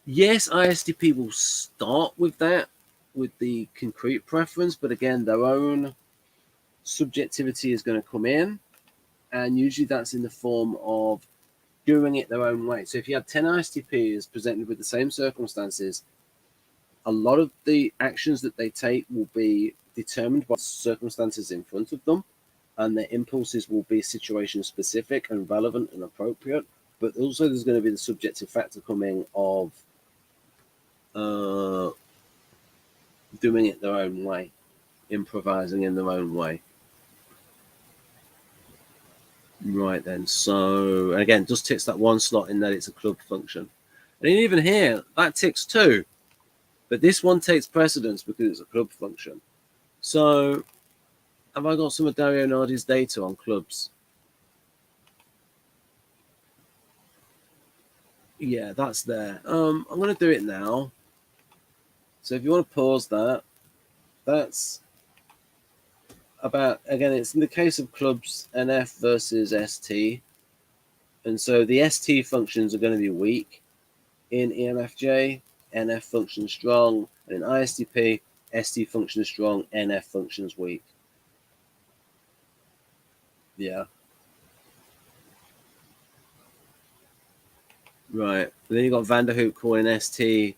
Yes, ISTP will start with that, with the concrete preference, but again, their own subjectivity is going to come in, and usually that's in the form of doing it their own way. So if you have 10 ISTPs presented with the same circumstances, a lot of the actions that they take will be determined by circumstances in front of them, and their impulses will be situation specific and relevant and appropriate. But also there's going to be the subjective factor coming of doing it their own way, improvising in their own way. Right then, so and again, just ticks that one slot in that it's a club function. And even here, that ticks two, but this one takes precedence because it's a club function. So have I got some of Dario Nardi's data on clubs? Yeah, that's there. I'm going to do it now. So if you want to pause that, that's about, again, it's in the case of clubs, NF versus ST. And so the ST functions are going to be weak in EMFJ, NF functions strong, and in ISTP, ST functions strong, NF functions weak. Yeah. Right. And then you got Vanderhoek calling ST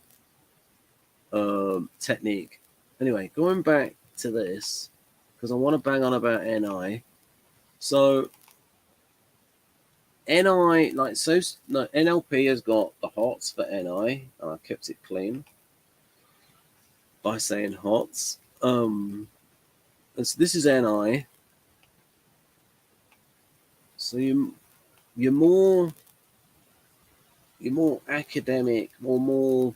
technique. Anyway, going back to this, because I want to bang on about NI. So NI, like so, no, NLP has got the hots for NI, and I kept it clean by saying hots. And so this is NI. So you're more academic, or more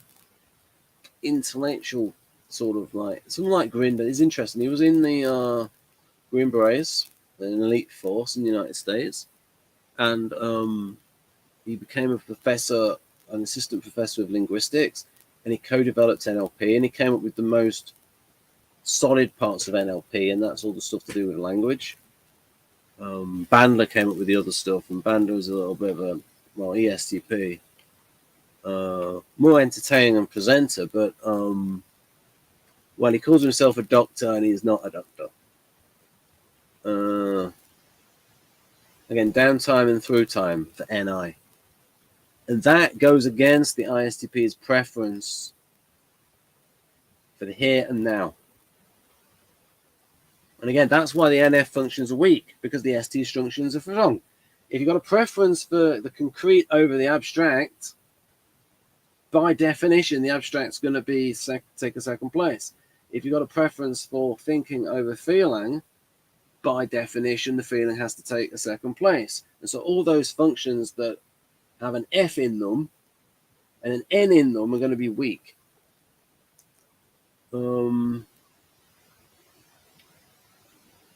intellectual, sort of like something like Grinder. It's interesting. He was in the Green Berets, an elite force in the United States, and he became a professor, an assistant professor of linguistics, and he co-developed NLP, and he came up with the most solid parts of NLP, and that's all the stuff to do with language. Bandler came up with the other stuff, and Bandler was a little bit of a, well, ESTP. More entertaining and presenter, but well, he calls himself a doctor, and he's not a doctor. Again, downtime and through time for NI. And that goes against the ISTP's preference for the here and now. And again, that's why the NF functions are weak, because the ST functions are strong. If you've got a preference for the concrete over the abstract, by definition, the abstract's going to be take a second place. If you've got a preference for thinking over feeling, by definition, the feeling has to take a second place. And so all those functions that have an F in them and an N in them are going to be weak.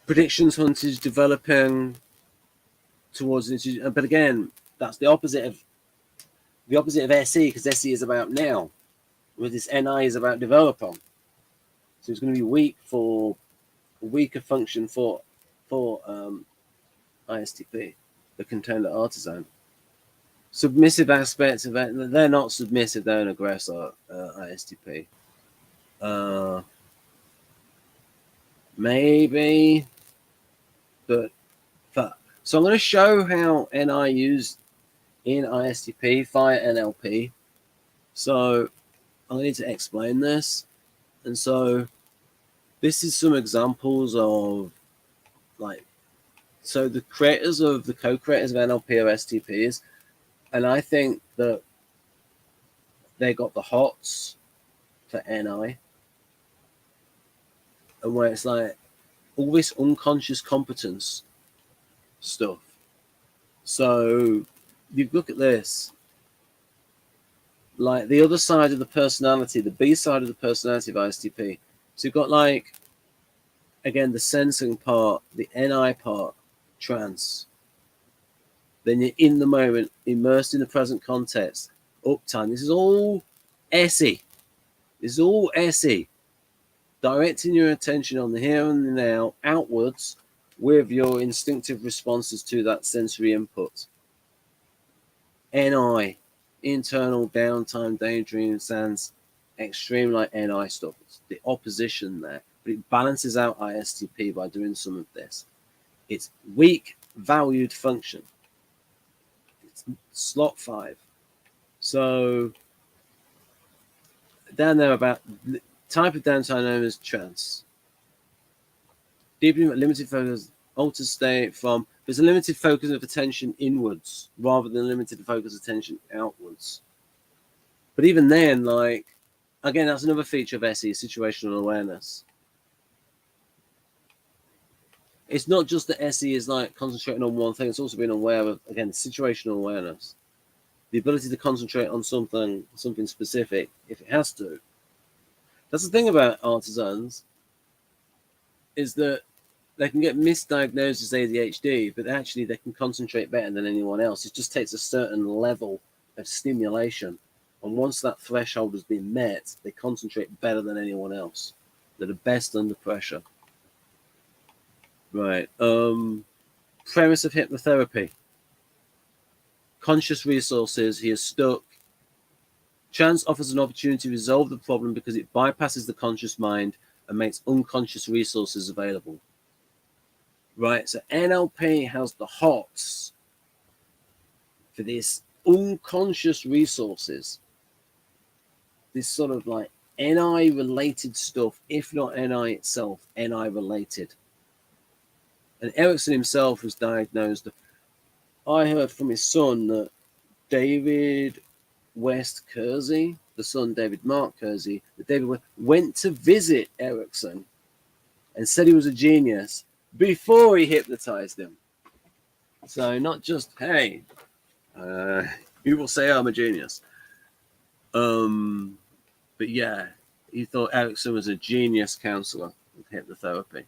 Predictions hunt is developing towards, but again, that's the opposite of SE, because SE is about now, with this NI is about developer. So it's going to be weak for weaker function for ISTP, the Contender Artisan. Submissive aspects of it, they're not submissive, they're an aggressor, ISTP. Maybe, but fuck. So I'm going to show how NI used in ISTP via NLP. So I need to explain this. And so this is some examples of like, so the co-creators of NLP are STPs. And I think that they got the hots for NI. And where it's like all this unconscious competence stuff. So you look at this, like the other side of the personality, the B side of the personality of ISTP. So you've got like, again, the sensing part, the NI part, trance. Then you're in the moment, immersed in the present context, uptime. This is all SE. This is all SE. Directing your attention on the here and the now, outwards, with your instinctive responses to that sensory input. NI, internal downtime, daydream, sounds extreme like NI stuff. It's the opposition there. But it balances out ISTP by doing some of this. It's weak valued function. It's slot 5. So down there about type of downtime known as trance. Deeply limited focus, altered state from, there's a limited focus of attention inwards rather than limited focus attention outwards. But even then, like, again, that's another feature of SE, situational awareness. It's not just that SE is like concentrating on one thing, it's also being aware of, again, situational awareness. The ability to concentrate on something specific if it has to. That's the thing about artisans, is that they can get misdiagnosed as ADHD, but actually they can concentrate better than anyone else. It just takes a certain level of stimulation. And once that threshold has been met, they concentrate better than anyone else. They're the best under pressure. Right. Premise of hypnotherapy. Conscious resources. He is stuck. Chance offers an opportunity to resolve the problem because it bypasses the conscious mind and makes unconscious resources available. Right, so NLP has the hots for this unconscious resources, this sort of like NI related stuff, if not NI itself, NI related. And Erickson himself was diagnosed. I heard from his son that David West Keirsey, the son David Mark Keirsey, that David went to visit Erickson and said he was a genius before he hypnotized him. So not just, hey, you will say I'm a genius. But yeah, he thought Erickson was a genius counselor with hypnotherapy.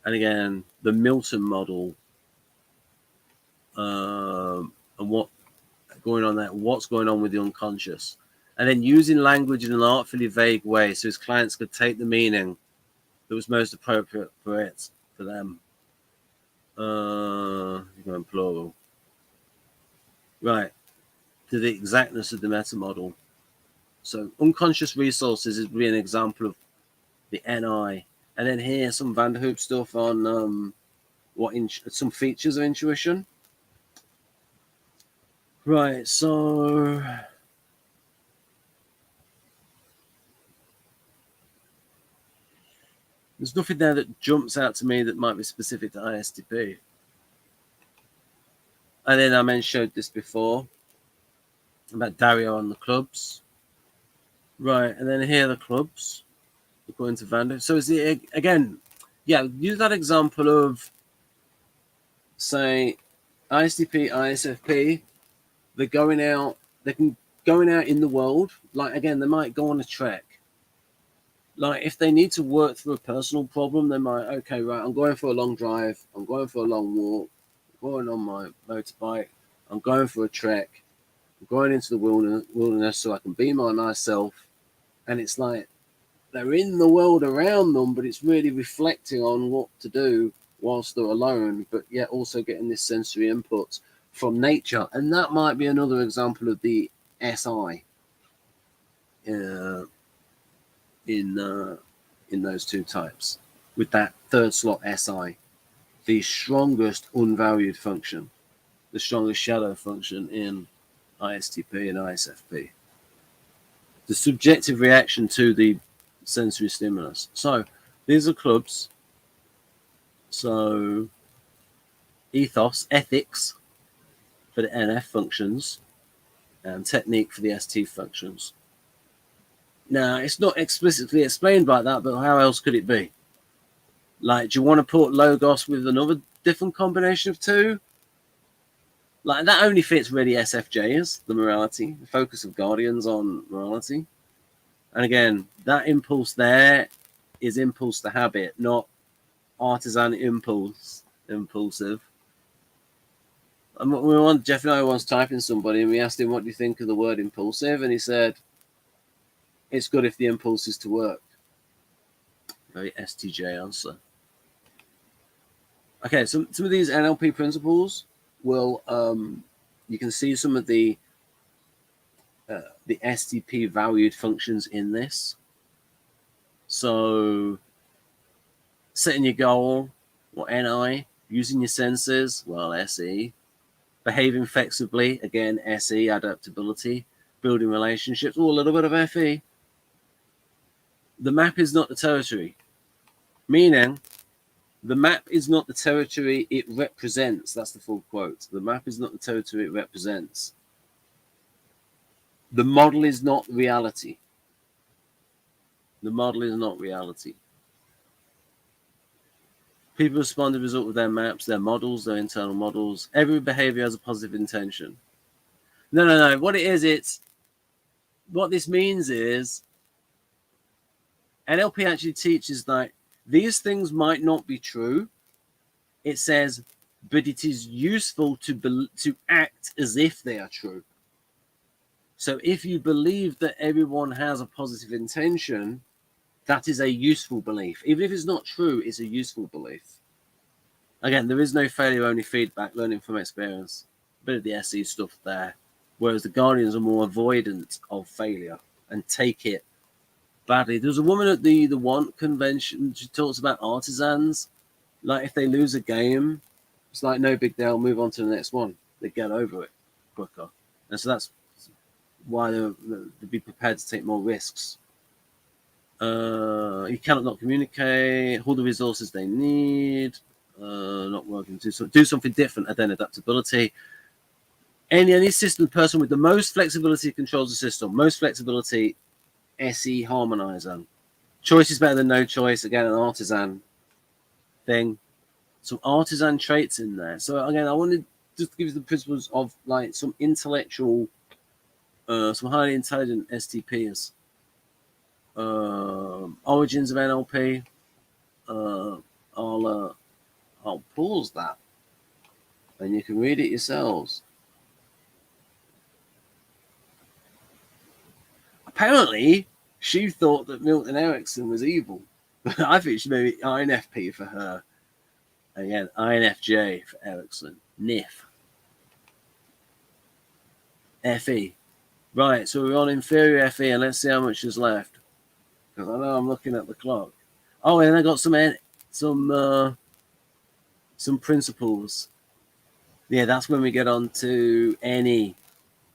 And again, the Milton model, and what going on there, what's going on with the unconscious. And then using language in an artfully vague way so his clients could take the meaning that was most appropriate for it, for them. Going plural. Right. To the exactness of the meta model. So unconscious resources is really an example of the NI. And then here some Vanderhoop stuff on some features of intuition. Right, so there's nothing there that jumps out to me that might be specific to ISTP. And then I showed this before about Dario on the clubs. Right, and then here are the clubs according to Vander. So is it again? Yeah, use that example of say ISTP, ISFP. They're going out. Going out in the world. Like again, they might go on a trek. Like if they need to work through a personal problem, they might, okay, right, I'm going for a long drive, I'm going for a long walk, I'm going on my motorbike, I'm going for a trek, I'm going into the wilderness so I can be myself. And it's like they're in the world around them, but it's really reflecting on what to do whilst they're alone, but yet also getting this sensory input from nature. And that might be another example of the SI in those two types, with that third slot SI, the strongest unvalued function, the strongest shadow function in ISTP and ISFP. The subjective reaction to the sensory stimulus. So these are clubs. So ethos, ethics for the NF functions, and technique for the ST functions. Now, it's not explicitly explained like that, but how else could it be? Like, do you want to put logos with another different combination of two? Like, that only fits really SFJs, the morality, the focus of guardians on morality. And again, that impulse there is impulse to habit, not artisan impulsive. Jeff and I once typing somebody, and we asked him, what do you think of the word impulsive? And he said, it's good if the impulse is to work. Very STJ answer. Okay, some of these NLP principles will, you can see some of the STP valued functions in this. So setting your goal, or NI, using your senses, well, SE, behaving flexibly, again, SE, adaptability, building relationships, a little bit of FE. The map is not the territory, meaning the map is not the territory it represents. That's the full quote. The map is not the territory it represents. The model is not reality. The model is not reality. People respond as a result of their maps, their models, their internal models. Every behavior has a positive intention. No. What it is, what this means is NLP actually teaches that these things might not be true. It says, but it is useful to act as if they are true. So if you believe that everyone has a positive intention, that is a useful belief. Even if it's not true, it's a useful belief. Again, there is no failure, only feedback, learning from experience. A bit of the SE stuff there. Whereas the Guardians are more avoidant of failure and take it badly. There's a woman at the Want convention, she talks about artisans. Like, if they lose a game, it's like no big deal, move on to the next one. They get over it quicker. And so that's why they'll be prepared to take more risks. You cannot not communicate, hold the resources they need, not working to do something different, and then adaptability. Any system person with the most flexibility controls the system. Most flexibility, SE harmonizer. Choice is better than no choice. Again, an artisan thing. Some artisan traits in there. So again, I wanted just to give you the principles of like some intellectual, some highly intelligent STPs. Origins of NLP. I'll pause that, and you can read it yourselves. Apparently, she thought that Milton Erickson was evil. I think she made INFP for her. Again, INFJ for Erickson. NIF. FE. Right, so we're on inferior FE, and let's see how much is left. Because I know I'm looking at the clock. Oh, and I got some principles. Yeah, that's when we get on to NE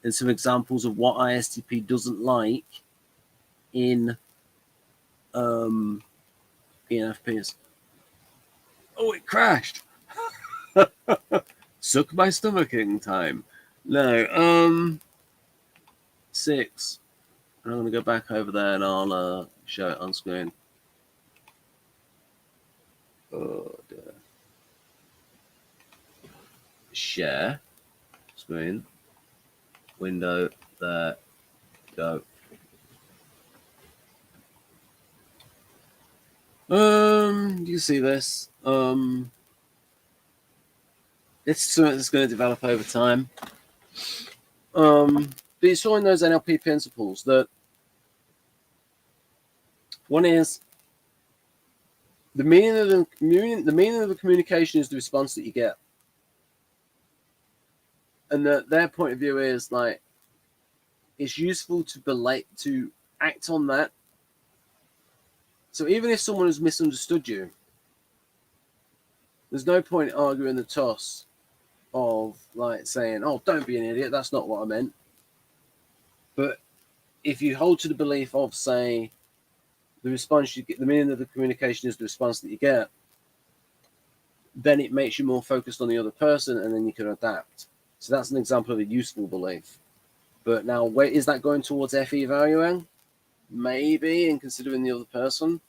and some examples of what ISTP doesn't like in ENFPs. Oh, it crashed. Suck my stomaching time. No, 6. And I'm going to go back over there and I'll show it on screen. Oh, dear. Share screen. Window. There. Go. You see this. It's something that's going to develop over time. But you saw in those NLP principles that One is the meaning of the communication is the response that you get, and their point of view is like it's useful to act on that. So even if someone has misunderstood you, there's no point arguing the toss of like saying, "Oh, don't be an idiot. That's not what I meant." But if you hold to the belief of, say, the response you get, the meaning of the communication is the response that you get, then it makes you more focused on the other person, and then you can adapt. So that's an example of a useful belief. But now, where is that going towards FE valuing? Maybe, in considering the other person.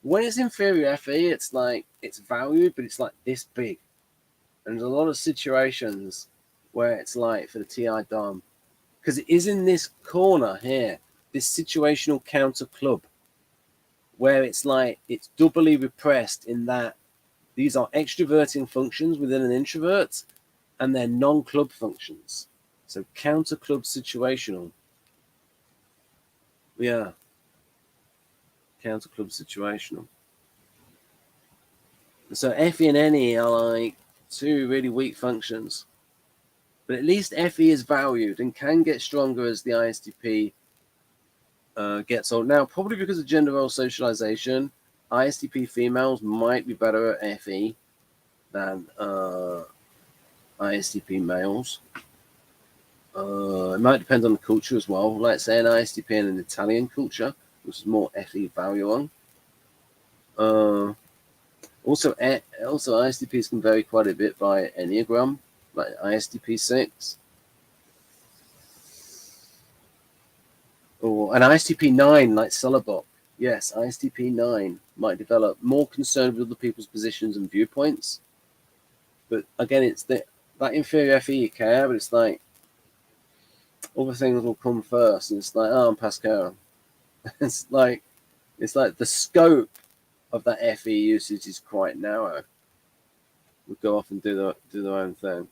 When it's inferior FE, it's like it's valued, but it's like this big. And there's a lot of situations where it's like for the TI Dom, because it is in this corner here, this situational counter club, where it's like it's doubly repressed in that these are extroverting functions within an introvert, and they're non-club functions. So counter club situational. Yeah. Counter club situational. So FE and NE are like two really weak functions. But at least FE is valued and can get stronger as the ISTP gets old. Now, probably because of gender role socialization, ISTP females might be better at FE than ISTP males. It might depend on the culture as well. Like, say, an ISTP in an Italian culture, which is more FE valuing. Also, ISTPs can vary quite a bit by Enneagram, like ISTP 6. Or an ISTP 9, like Celebok. Yes, ISTP 9 might develop more concern with other people's positions and viewpoints. But again, it's that inferior FE you care, but it's like other things will come first. And it's like, oh, I'm Pascal. It's like the scope of that FE usage is quite narrow. We'll go off and do their own thing.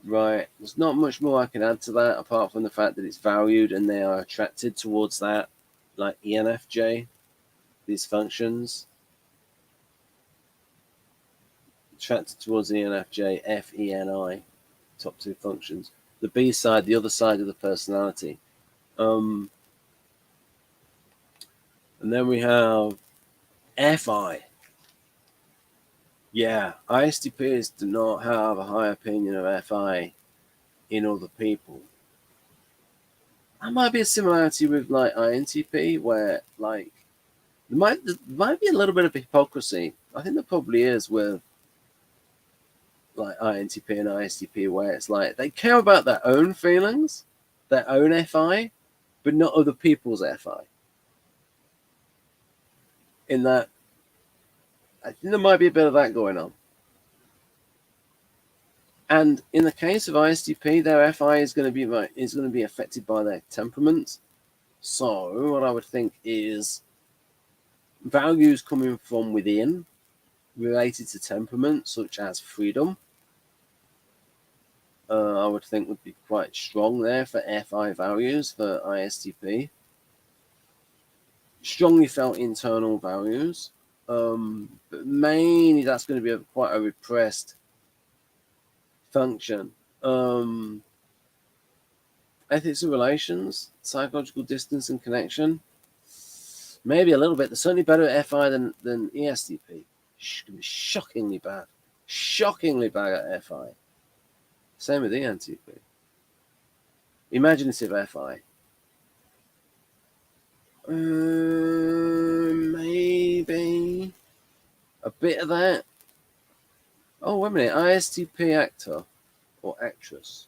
Right, there's not much more I can add to that apart from the fact that it's valued and they are attracted towards that, like ENFJ, these functions. Attracted towards ENFJ, FENI, top two functions. The B side, the other side of the personality. And then we have FI. Yeah, ISTPs do not have a high opinion of FI in other people. That might be a similarity with like INTP, where like there might be a little bit of hypocrisy. I think there probably is with like INTP and ISTP, where it's like they care about their own feelings, their own FI, but not other people's FI. In that, I think there might be a bit of that going on. And in the case of ISTP, their FI is going to be affected by their temperament. So what I would think is values coming from within related to temperament, such as freedom, I would think would be quite strong there for FI values for ISTP. Strongly felt internal values, but mainly that's going to be quite a repressed function. Ethics of relations, psychological distance and connection, maybe a little bit. They're certainly better at FI than ESTP. Shockingly bad at FI. Same with ENTP. Imaginative FI. Maybe a bit of that. Oh, wait a minute. ISTP actor or actress.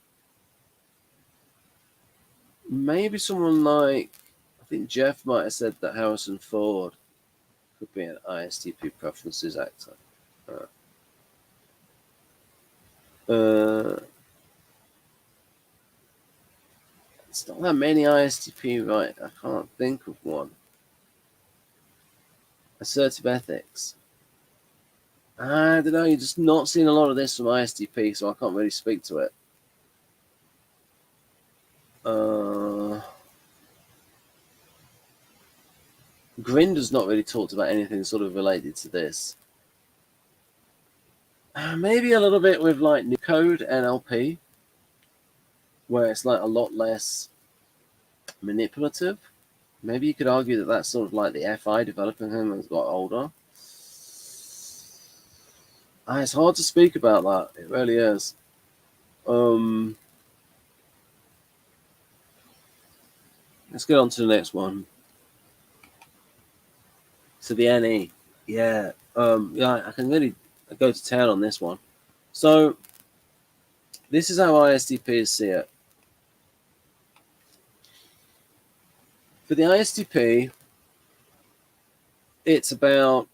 Maybe someone like, I think Jeff might have said that Harrison Ford could be an ISTP preferences actor. It's not that many ISTP, right? I can't think of one. Assertive ethics. I don't know. You're just not seeing a lot of this from ISTP, so I can't really speak to it. Grinder's not really talked about anything sort of related to this. Maybe a little bit with like new code NLP, where it's like a lot less manipulative. Maybe you could argue that that's sort of like the FI developing him as got older. It's hard to speak about that. It really is. Let's get on to the next one. So the NE. Yeah. Yeah, I can really go to town on this one. So this is how ISTPs see it. For the ISTP, it's about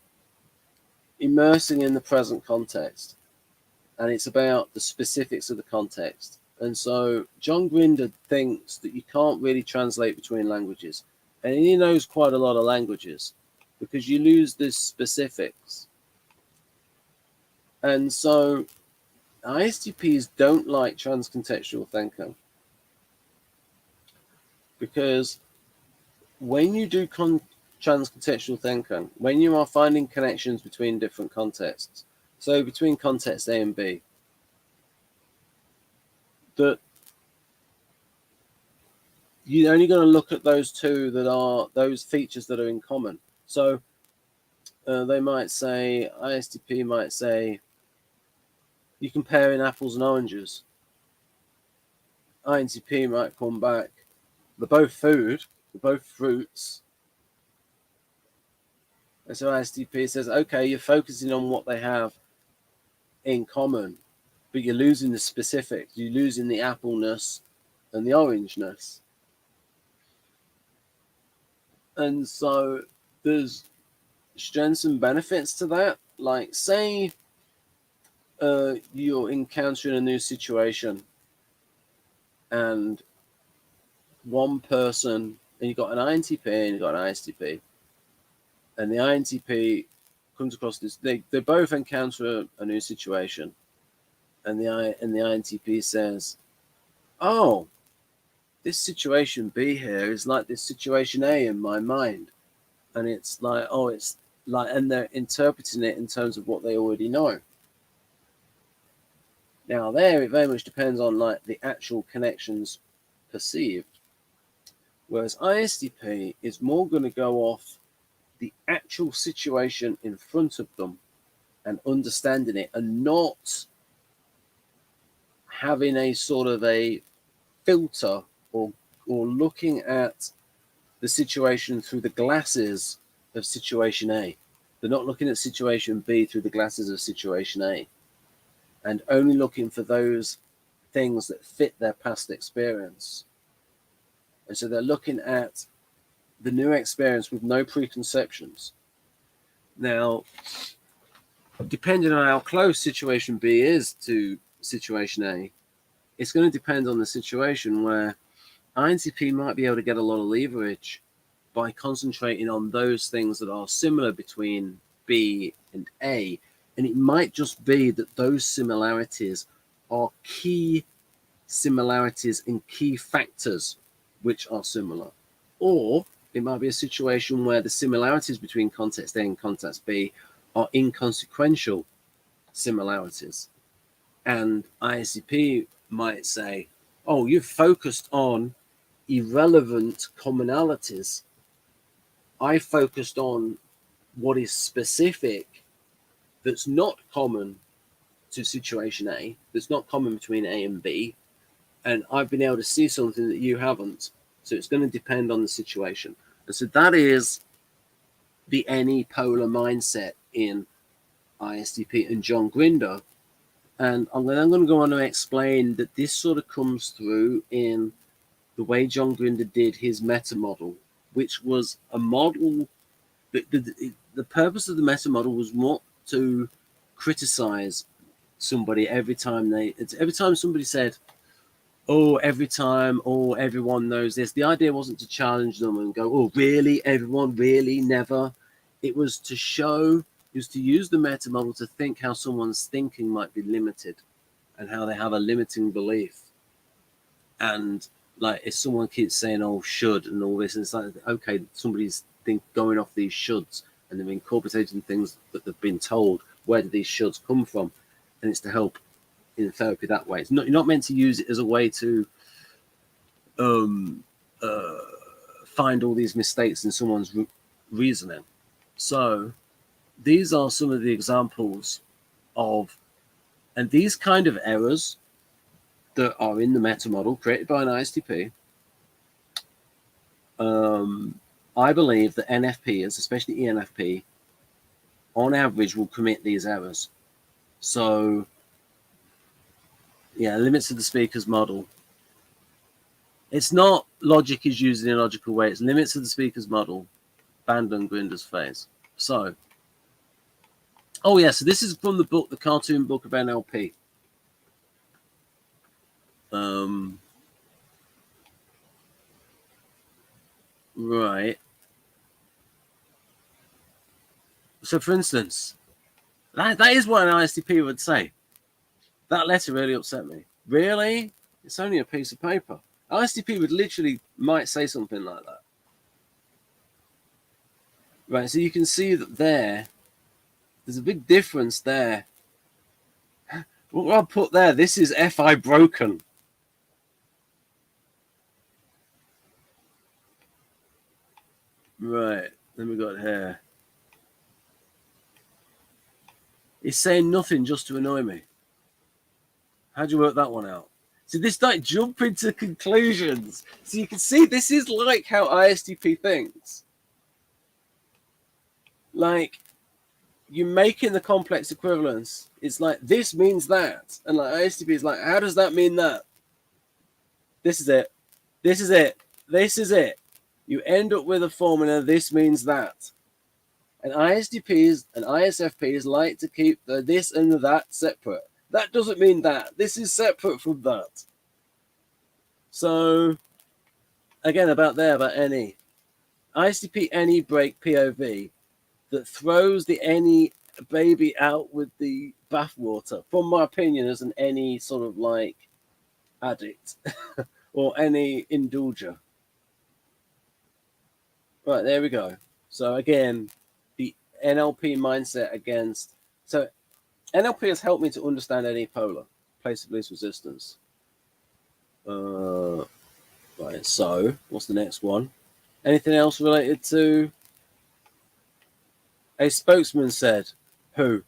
immersing in the present context, and it's about the specifics of the context. And so John Grinder thinks that you can't really translate between languages, and he knows quite a lot of languages because you lose the specifics. And so ISTPs don't like transcontextual thinking, because when you do transcontextual thinking, when you are finding connections between different contexts, so between context A and B, that you're only going to look at those two that are those features that are in common. So they might say, ISTP might say, you're comparing apples and oranges. INTP might come back, they're both food, they're both fruits. And so ISTP says, okay, you're focusing on what they have in common, but you're losing the specifics. You're losing the appleness and the orangeness. And so there's strengths and benefits to that. Like, say you're encountering a new situation, and one person, and you've got an INTP and you've got an ISTP, and the INTP comes across this, they both encounter a new situation, and the INTP says, oh, this situation B here is like this situation A in my mind. And it's like, oh, it's like, and they're interpreting it in terms of what they already know. Now there, it very much depends on like the actual connections perceived. Whereas ISTP is more going to go off the actual situation in front of them and understanding it, and not having a sort of a filter or looking at the situation through the glasses of situation A. They're not looking at situation B through the glasses of situation A, and only looking for those things that fit their past experience. And so they're looking at the new experience with no preconceptions. Now, depending on how close situation B is to situation A, it's going to depend on the situation, where INTP might be able to get a lot of leverage by concentrating on those things that are similar between B and A. And it might just be that those similarities are key similarities and key factors which are similar. Or it might be a situation where the similarities between context A and context B are inconsequential similarities. And ISTP might say, oh, you've focused on irrelevant commonalities. I focused on what is specific, that's not common to situation A, that's not common between A and B, and I've been able to see something that you haven't. So it's going to depend on the situation. And so that is the NE polar mindset in ISTP and John Grinder. And I'm going to go on to explain that this sort of comes through in the way John Grinder did his meta model, which was a model. The purpose of the meta model was not to criticize somebody every time somebody said, oh, everyone knows this. The idea wasn't to challenge them and go, oh, really? Everyone? Really? Never? It was to use the meta model to think how someone's thinking might be limited and how they have a limiting belief. And like, if someone keeps saying, oh, should, and all this, and it's like, okay, somebody's think going off these shoulds, and they're incorporating things that they've been told. Where do these shoulds come from? And it's to help in therapy that way. You're not meant to use it as a way to find all these mistakes in someone's reasoning. So these are some of the examples of, and these kind of errors that are in the meta model created by an ISTP. I believe that NFPs, especially ENFP, on average will commit these errors. So yeah, limits of the speaker's model. It's not logic is used in a logical way. It's limits of the speaker's model, Bandung Grinder's phase. So, oh yeah, so this is from the book, the cartoon book of NLP. Right. So for instance, that is what an ISTP would say. That letter really upset me. Really? It's only a piece of paper. ISTP would literally might say something like that. Right, so you can see that there's a big difference there. What I'll put there, this is FI broken. Right, then we got here. He's saying nothing just to annoy me. How'd you work that one out? So this like jump into conclusions. So you can see this is like how ISTP thinks. Like you're making the complex equivalence. It's like this means that, and like ISTP is like, how does that mean that? This is it. This is it. This is it. You end up with a formula. This means that. And ISTPs and ISFPs like to keep the this and the that separate. That doesn't mean that. This is separate from that. So, again, about any. ISTP any break POV that throws the any baby out with the bathwater, from my opinion, as an any sort of like addict or any indulger. Right, there we go. So again, the NLP mindset against... So NLP has helped me to understand any polar, place of least resistance. Right, so what's the next one? Anything else related to... A spokesman said, who?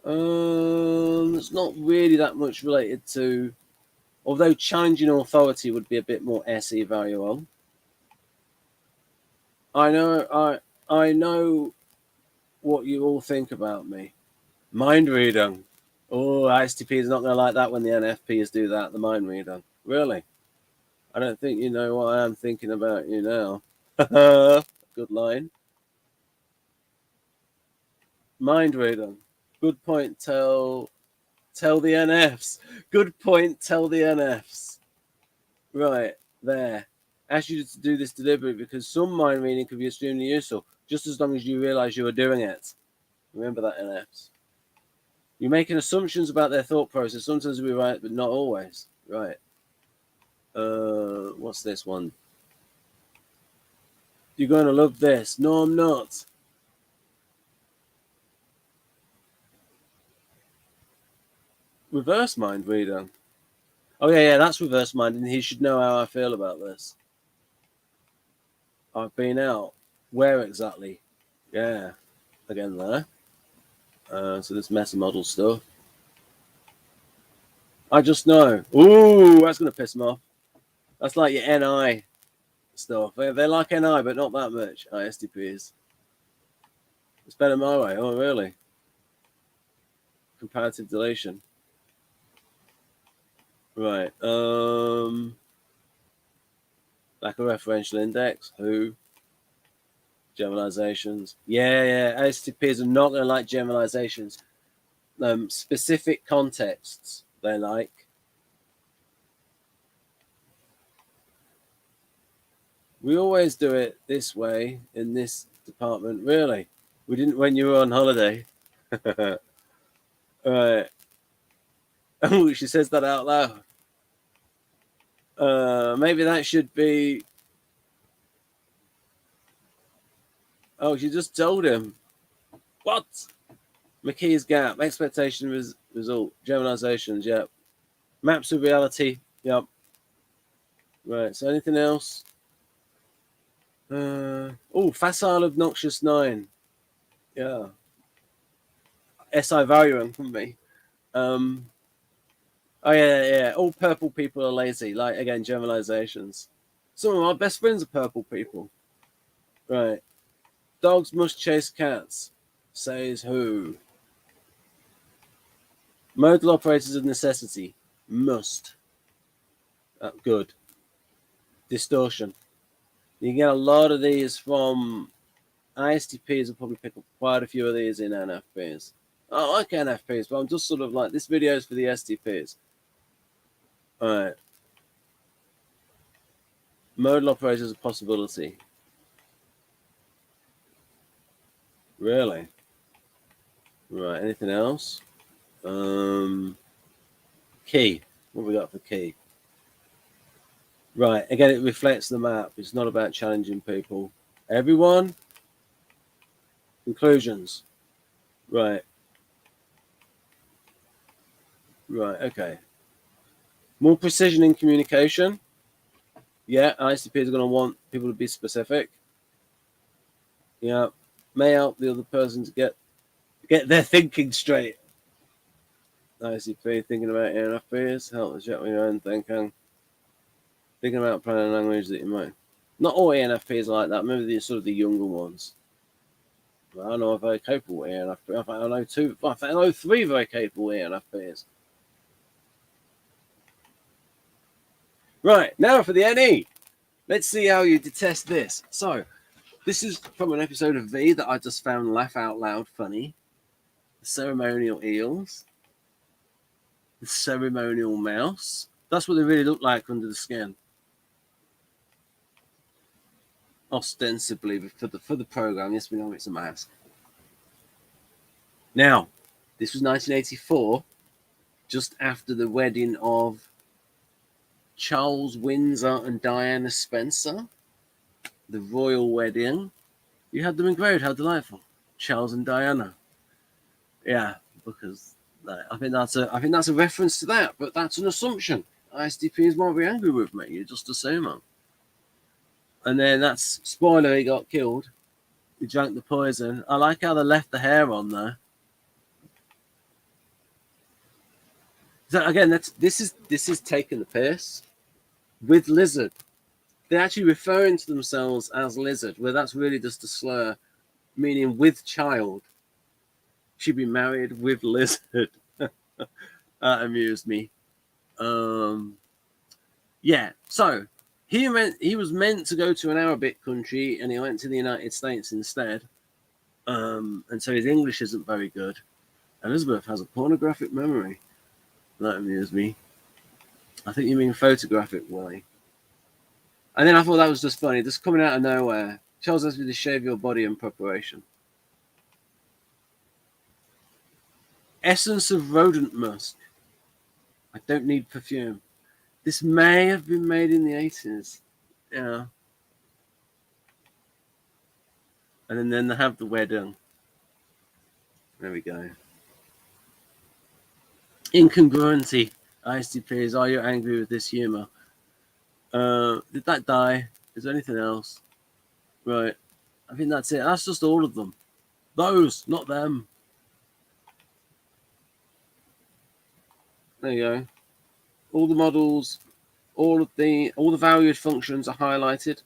It's not really that much related to... Although challenging authority would be a bit more SE valuable. I know what you all think about me. Mind reading. Oh, ISTP is not going to like that when the NFPs do that, the mind reading. Really? I don't think you know what I am thinking about you now. Good line. Mind reading. Good point, tell the NFs. Good point, tell the NFs. Right, there. Ask you to do this deliberately because some mind reading can be extremely useful, just as long as you realize you are doing it. Remember that, NFs. You're making assumptions about their thought process. Sometimes we're right, but not always. Right. What's this one? You're going to love this. No, I'm not. Reverse mind reading. Oh, yeah, that's reverse mind, and he should know how I feel about this. I've been out. Where exactly? Yeah. Again there. So this meta model stuff. I just know. Ooh, that's going to piss them off. That's like your NI stuff. They like NI, but not that much. ISTPs. It's better my way. Oh, really? Comparative deletion. Right. Lack of referential index. Who? Generalizations. Yeah. ISTPs are not going to like generalizations. Specific contexts they like. We always do it this way in this department. Really? We didn't when you were on holiday. Right. Oh, she says that out loud. Maybe that should be Oh, she just told him. What? McKee's gap, expectation result, generalizations, yep. Maps of reality, yep. Right, so anything else? Facile obnoxious 9. Yeah. SI Vaserlan from me. Oh yeah. All purple people are lazy. Like again, generalizations. Some of my best friends are purple people. Right. Dogs must chase cats. Says who? Modal operators of necessity. Must. Good. Distortion. You get a lot of these from ISTPs. Will probably pick up quite a few of these in NFPs. I like NFPs, but I'm just sort of like, this video is for the STPs. All right. Modal operators of possibility. Really? Right. Anything else? Key. What have we got for key? Right. Again, it reflects the map. It's not about challenging people. Everyone. Conclusions. Right. Right. Okay. More precision in communication. Yeah, ISTPs are going to want people to be specific. Yeah. May help the other person to get their thinking straight. ISTP thinking about ENFPs. Help the chat with your own thinking. Thinking about planning language that you might. Not all ENFPs are like that. Maybe they're sort of the younger ones. I don't know if they're capable ENFPs. I know 3 very capable ENFPs. Right, now for the NE. Let's see how you detest this. So, this is from an episode of V that I just found laugh out loud funny. The ceremonial eels. The ceremonial mouse. That's what they really look like under the skin. Ostensibly for the program. Yes, we know it's a mouse. Now, this was 1984, just after the wedding of Charles Windsor and Diana Spencer, the royal wedding. You had them engraved. How delightful, Charles and Diana. Yeah, because I think that's a reference to that, but that's an assumption. ISTPs won't be angry with me. You just assume them. And then that's spoiler. He got killed. He drank the poison. I like how they left the hair on there. So again, this is taking the piss with lizard. They're actually referring to themselves as lizard, where that's really just a slur, meaning with child. She'd be married with lizard. That amused me. Yeah. So he was meant to go to an Arabic country, and he went to the United States instead. And so his English isn't very good. Elizabeth has a pornographic memory. That amused me. I think you mean photographic, Willie. And then I thought that was just funny, just coming out of nowhere. Charles asked me to shave your body in preparation. Essence of rodent musk. I don't need perfume. This may have been made in the 80s. Yeah. And then they have the wedding. There we go. Incongruency. ISTPs, are you angry with this humor? Did that die? Is there anything else? Right. I think that's it. That's just all of them. Those, not them. There you go. All the models, all the valued functions are highlighted.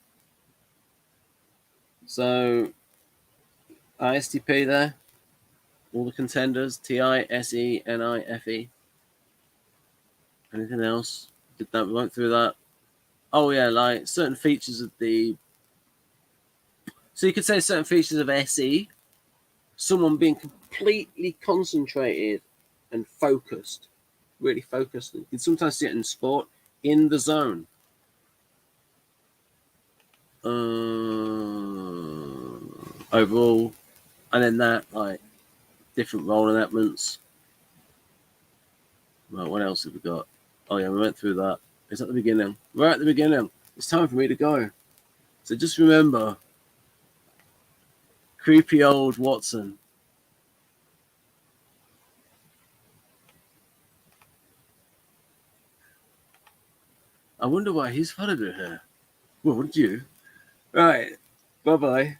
So ISTP there. All the contenders, TiSe, NIFE. Anything else? Did that? We went through that. Oh yeah, like certain features of the. So you could say certain features of SE. Someone being completely concentrated and focused, really focused. You can sometimes see it in sport, in the zone. Overall, and then that, like, different role enactments. Right, what else have we got? Oh yeah, we went through that. It's at the beginning. We're at the beginning. It's time for me to go. So just remember, Creepy old Watson. I wonder why he's followed her. Well, wouldn't you? Right. Bye-bye.